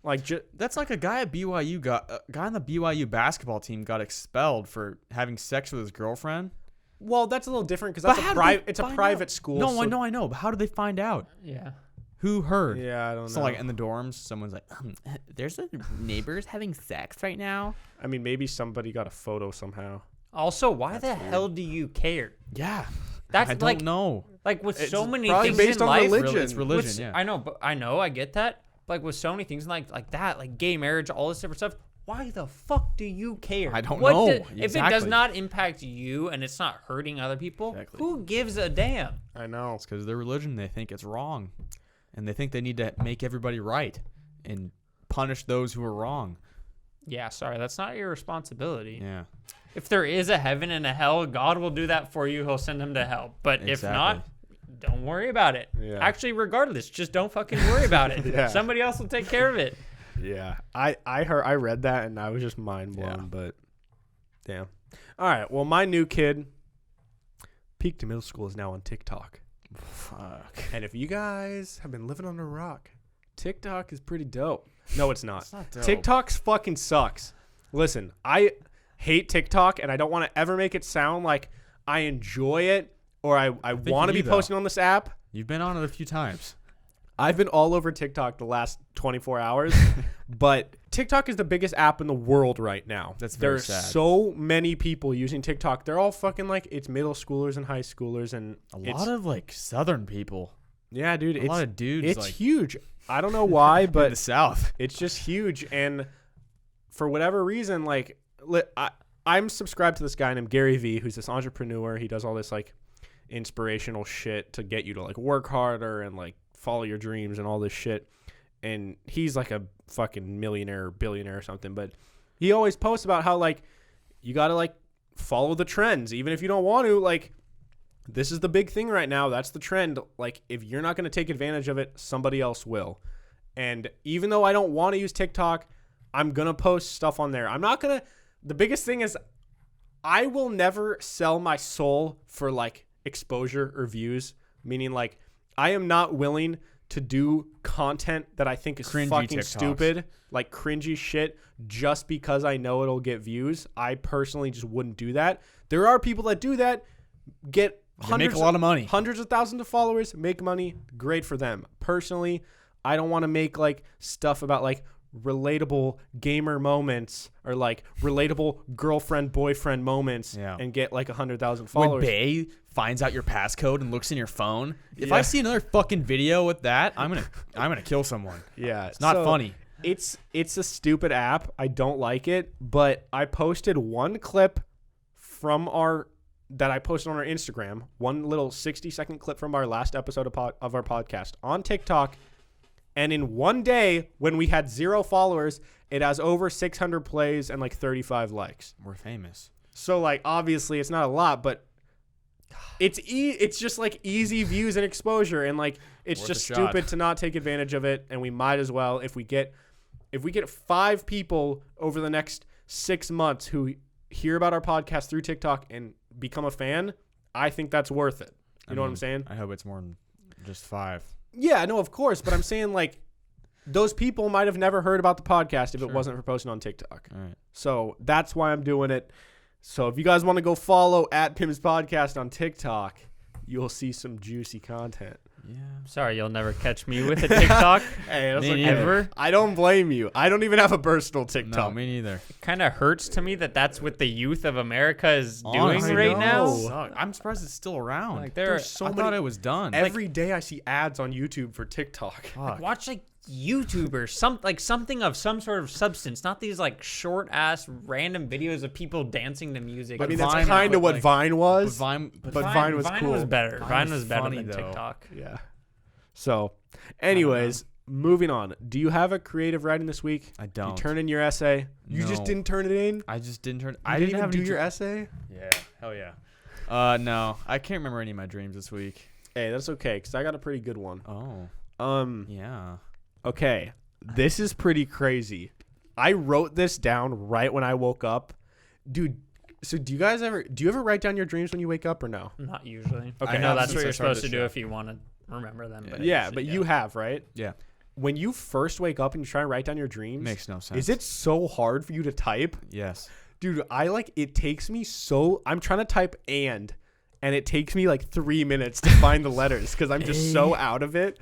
Like, That's like a guy at BYU on the BYU basketball team got expelled for having sex with his girlfriend. well, that's a little different because But that's how a did private. they It's a find private out? school. No, so- I know, but how did they find out? Yeah. Who heard? Yeah, I don't know. So like in the dorms, someone's like, "There's neighbors having sex right now." I mean, maybe somebody got a photo somehow. Also, why the hell do you care? Yeah. That's I don't know. Like with so many probably things based in on life, religion. It's religion, with- yeah. I get that. But like with so many things like that, like gay marriage, all this different stuff. Why the fuck do you care? I don't know. If it does Exactly. not impact you and it's not hurting other people, Exactly. who gives a damn? I know. It's because their religion, they think it's wrong. And they think they need to make everybody right and punish those who are wrong. Yeah, sorry, that's not your responsibility. Yeah. If there is a heaven and a hell, God will do that for you. He'll send them to hell. But if Exactly. not, don't worry about it. Yeah. Actually, regardless, just don't fucking worry about it. Yeah. Somebody else will take care of it. Yeah, I read that and I was just mind blown. Yeah. But damn. All right. Well, my new kid, Peak to Middle School, is now on TikTok. Fuck. And if you guys have been living under a rock, TikTok is pretty dope. No, it's not. It's not dope. TikTok's fucking sucks. Listen, I hate TikTok, and I don't want to ever make it sound like I enjoy it or I want to you be do, posting on this app. You've been on it a few times. I've been all over TikTok the last 24 hours, but TikTok is the biggest app in the world right now. That's very There's sad. so many people using TikTok. They're all fucking like, it's middle schoolers and high schoolers, and A lot of like Southern people. yeah, dude, A lot of dudes it's like huge. I don't know why, in the but South. it's just huge. And for whatever reason, like I'm subscribed to this guy named Gary Vee, who's this entrepreneur. He does all this like inspirational shit to get you to like work harder and like follow your dreams and all this shit. And he's like a fucking millionaire or billionaire or something, but he always posts about how like you got to like follow the trends even if you don't want to. Like, this is the big thing right now. That's the trend. Like, if you're not going to take advantage of it, somebody else will. And even though I don't want to use TikTok, I'm going to post stuff on there. I'm not going to. The biggest thing is I will never sell my soul for like exposure or views, meaning like I am not willing to do content that I think is Cringy fucking TikToks. stupid, like cringy shit, just because I know it'll get views. I personally just wouldn't do that. There are people that do that, get They make a lot of money. hundreds of thousands of followers, make money. Great for them. Personally, I don't want to make like stuff about like relatable gamer moments or like relatable girlfriend boyfriend moments and get like 100,000 followers. When Bay finds out your passcode and looks in your phone, if Yeah. I see another fucking video with that, I'm gonna kill someone. Yeah, It's not funny. It's a stupid app. I don't like it, but I posted one clip from that I posted on our Instagram, one little 60-second clip from our last episode of our podcast on TikTok. And in one day, when we had 0 followers, it has over 600 plays and like 35 likes. We're famous. So like, obviously it's not a lot, but it's just like easy views and exposure. And like, it's Worth just a shot. stupid to not take advantage of it. And we might as well, if we get 5 people over the next 6 months who hear about our podcast through TikTok and become a fan, I think that's worth it. You know what I'm saying? I hope it's more than just 5. Yeah, no, of course. But I'm saying like those people might have never heard about the podcast if it Sure. wasn't for posting on TikTok. All right. So that's why I'm doing it. So if you guys want to go follow @Pim's Podcast on TikTok, you'll see some juicy content. Yeah. Sorry, you'll never catch me with a TikTok. Hey, that's Me okay. neither. I don't blame you. I don't even have a personal TikTok. No, me neither. Kind of hurts to me that that's what the youth of America is Honestly, doing right now. know. I'm surprised it's still around. Like There's so I many. thought it was done. Every day I see ads on YouTube for TikTok. Fuck. Watch like YouTubers, something of some sort of substance, not these like short ass random videos of people dancing to music. I mean, Vine that's kind of put, what like- Vine was. But Vine was cool. was better. Vine was was better funny, than though. TikTok. Yeah. So, anyways, moving on. Do you have a creative writing this week? I don't. You turn in your essay. You just No. didn't turn it in. I just didn't turn. I didn't even do your essay. essay. Yeah. Hell yeah. No, I can't remember any of my dreams this week. Hey, that's okay, because I got a pretty good one. Oh. Yeah. Okay. This is pretty crazy. I wrote this down right when I woke up. Dude, so do you ever write down your dreams when you wake up or no? Not usually. Okay. I know have that's since what I you're started supposed to the do show. if you want to remember them. But Yeah, but you have, right? Yeah. When you first wake up and you try and write down your dreams, Makes no sense. is it so hard for you to type? Yes. Dude, it takes me I'm trying to type and it takes me like 3 minutes to find the letters because I'm just so out of it.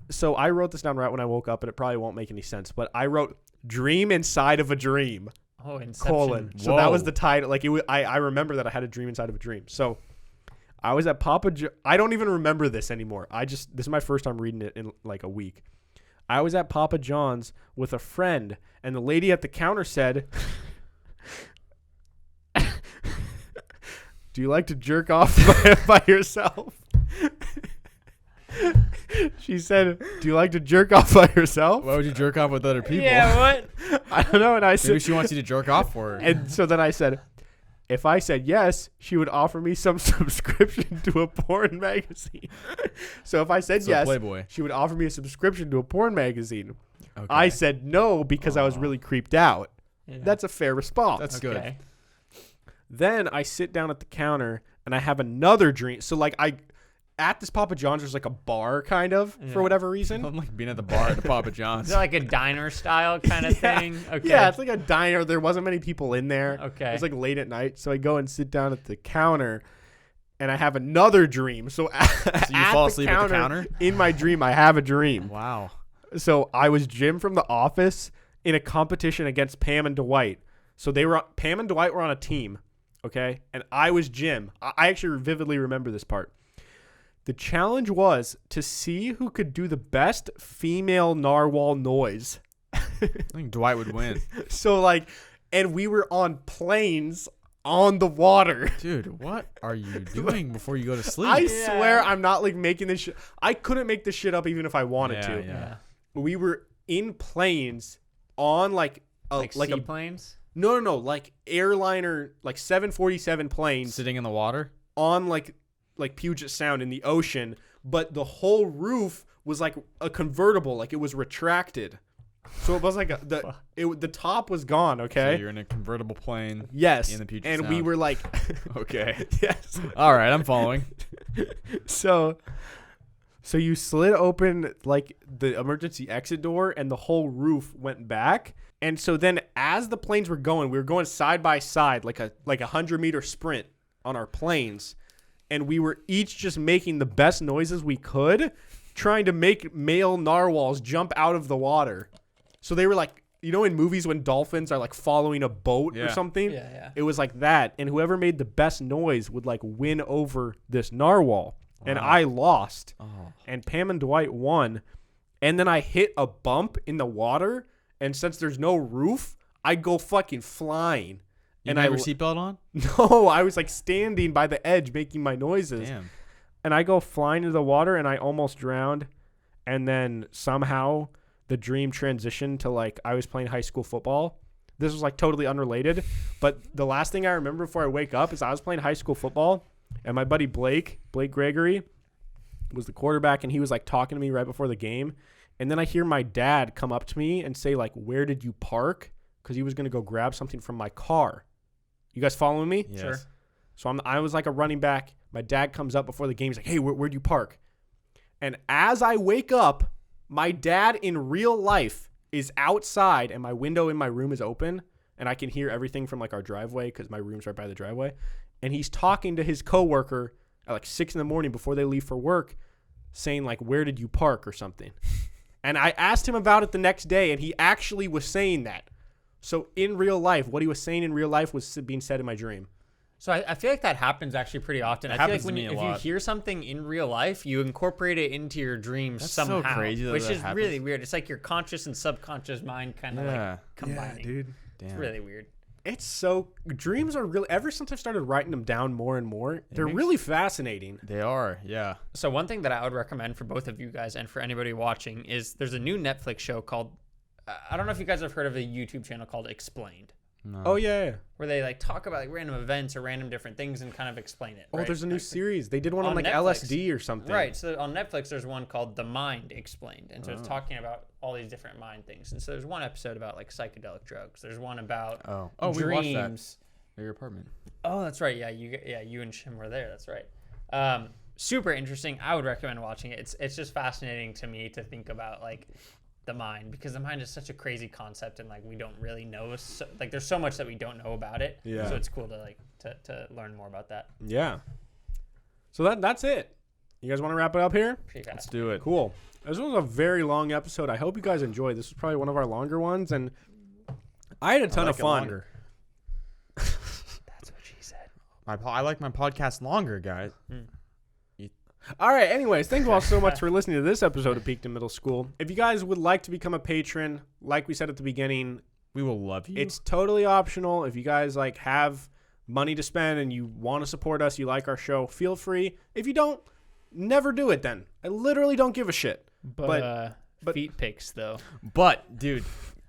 So I wrote this down right when I woke up, and it probably won't make any sense, but I wrote dream inside of a dream. Oh, Inception. So that was Whoa. the title. Like I remember that I had a dream inside of a dream. So I was at I don't even remember this anymore. This is my first time reading it in like a week. I was at Papa John's with a friend, and the lady at the counter said, "Do you like to jerk off by yourself?" She said, "Do you like to jerk off by yourself?" Why would you jerk off with other people? Yeah, what? I don't know. And I Maybe said, she wants you to jerk off for her. and so then I said, if I said yes, she would offer me some subscription to a porn magazine. So if I said So yes, Playboy. she would offer me a subscription to a porn magazine. Okay. I said no because I was really creeped out. Yeah. That's a fair response. That's good. Okay. Then I sit down at the counter and I have another dream. So like at this Papa John's, there's like a bar kind of for whatever reason. I'm like being at the bar at the Papa John's. Is it like a diner style kind of thing? Okay. Yeah, it's like a diner. There wasn't many people in there. Okay. It's like late at night. So I go and sit down at the counter and I have another dream. So, you fall asleep at the counter? In my dream, I have a dream. Wow. So I was Jim from The Office in a competition against Pam and Dwight. So Pam and Dwight were on a team, okay? And I was Jim. I actually vividly remember this part. The challenge was to see who could do the best female narwhal noise. I think Dwight would win. So like, and we were on planes on the water. Dude, what are you doing before you go to sleep? I swear I'm not like making this shit. I couldn't make this shit up even if I wanted to. Yeah. We were in planes on like a seaplanes? no, like airliner, like 747 planes Sitting in the water? on like Puget Sound in the ocean, but the whole roof was like a convertible, like it was retracted. So it was like the top was gone, okay? So you're in a convertible plane. Yes. In the Puget and Sound. we were like Okay. yes. All right, I'm following. So you slid open like the emergency exit door and the whole roof went back. And so then as the planes were going, we were going side by side like a 100-meter sprint on our planes. And we were each just making the best noises we could, trying to make male narwhals jump out of the water. So they were like, you know, in movies when dolphins are like following a boat or something? Yeah. It was like that. And whoever made the best noise would like win over this narwhal. And I lost. Oh. And Pam and Dwight won. And then I hit a bump in the water. And since there's no roof, I go fucking flying. You And have I your seatbelt on? No, I was like standing by the edge making my noises. Damn. And I go flying into the water and I almost drowned. And then somehow the dream transitioned to like I was playing high school football. This was like totally unrelated. But the last thing I remember before I wake up is I was playing high school football. And my buddy Blake Gregory was the quarterback. And he was like talking to me right before the game. And then I hear my dad come up to me and say like, "Where did you park?" Because he was going to go grab something from my car. You guys following me? Yes. Sure. So I was like a running back. My dad comes up before the game. He's like, "Hey, where'd you park?" And as I wake up, my dad in real life is outside and my window in my room is open and I can hear everything from like our driveway because my room's right by the driveway. And he's talking to his coworker at like 6 a.m. before they leave for work saying like, "Where did you park?" or something. And I asked him about it the next day and he actually was saying that. So in real life, what he was saying in real life was being said in my dream. So I feel like that happens actually pretty often. I feel like when if you hear something in real life, you incorporate it into your dreams That's somehow, so crazy that which that is happens. really weird. It's like your conscious and subconscious mind kind of like combining. dude. Damn. It's really weird. It's so dreams are really ever since I've started writing them down more and more, they're really fascinating. They are, yeah. So one thing that I would recommend for both of you guys and for anybody watching is there's a new Netflix show called I don't know if you guys have heard of a YouTube channel called Explained, No. Oh yeah. where they like talk about like random events or random different things and kind of explain it. Oh, right? there's a new series. They did one on On like Netflix. LSD or something. Right. So on Netflix, there's one called The Mind Explained. And so it's talking about all these different mind things. And so there's one episode about like psychedelic drugs. There's one about Oh, dreams. we watched that at your apartment. Oh, that's right. Yeah, you and Shim were there. That's right. Super interesting. I would recommend watching it. It's just fascinating to me to think about like the mind, because the mind is such a crazy concept and like we don't really know like there's so much that we don't know about it. Yeah. So it's cool to like to learn more about that. Yeah. So that's it. You guys want to wrap it up here? Pretty Let's fast. do it. Cool. This was a very long episode. I hope you guys enjoyed. This was probably one of our longer ones, and I had a ton of like it fun. longer. I like my podcast longer, guys. All right. Anyways, thank you all so much for listening to this episode of Peaked in Middle School. If you guys would like to become a patron, like we said at the beginning, We will love you. it's totally optional. If you guys like have money to spend and you want to support us, you like our show, feel free. If you don't, never do it then. I literally don't give a shit. But but- feet pics though. But, dude,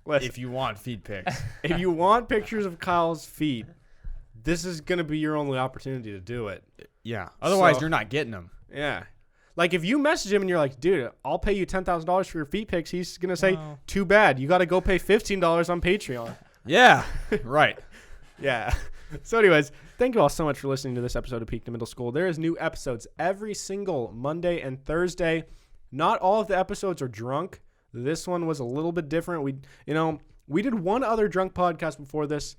Listen, if you want feed pics, if you want pictures of Kyle's feet, this is going to be your only opportunity to do it. yeah. Otherwise, So- you're not getting them. Yeah. Like if you message him and you're like, dude, I'll pay you $10,000 for your feet pics, he's going to say, Wow. too bad. You got to go pay $15 on Patreon. Yeah. Right. Yeah. So anyways, thank you all so much for listening to this episode of Peaked in Middle School. There is new episodes every single Monday and Thursday. Not all of the episodes are drunk. This one was a little bit different. We did one other drunk podcast before this,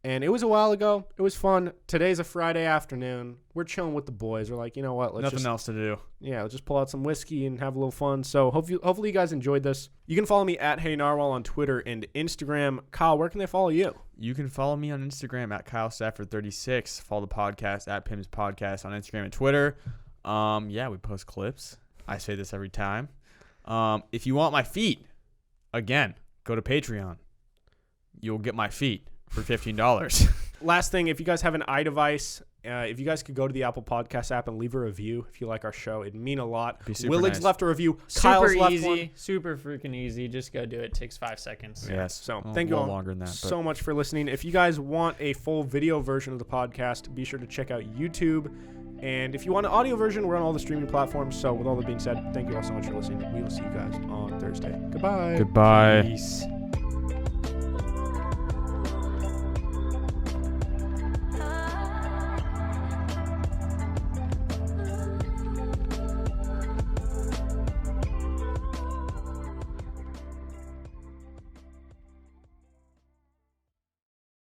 and it was a while ago. It was fun. Today's a Friday afternoon. We're chilling with the boys. We're like, you know what? Nothing else to do. Let's just pull out some whiskey and have a little fun. So hopefully you guys enjoyed this. You can follow me at Hey Narwhal on Twitter and Instagram. Kyle, where can they follow you? You can follow me on Instagram at KyleStafford36. Follow the podcast at Pim's Podcast on Instagram and Twitter. Yeah, we post clips. I say this every time. If you want my feet, again, go to Patreon. You'll get my feet for $15. Last thing, if you guys have an iDevice, if you guys could go to the Apple Podcast app and leave a review if you like our show, it'd mean a lot. Be super Willig's nice. left a review. Kyle's Super left easy. one. Super freaking easy. Just go do it. Takes 5 seconds. Yes. So Well, thank you a all little longer than that. so much for listening. If you guys want a full video version of the podcast, be sure to check out YouTube. And if you want an audio version, we're on all the streaming platforms. So with all that being said, thank you all so much for listening. We will see you guys on Thursday. Goodbye. Goodbye. Peace.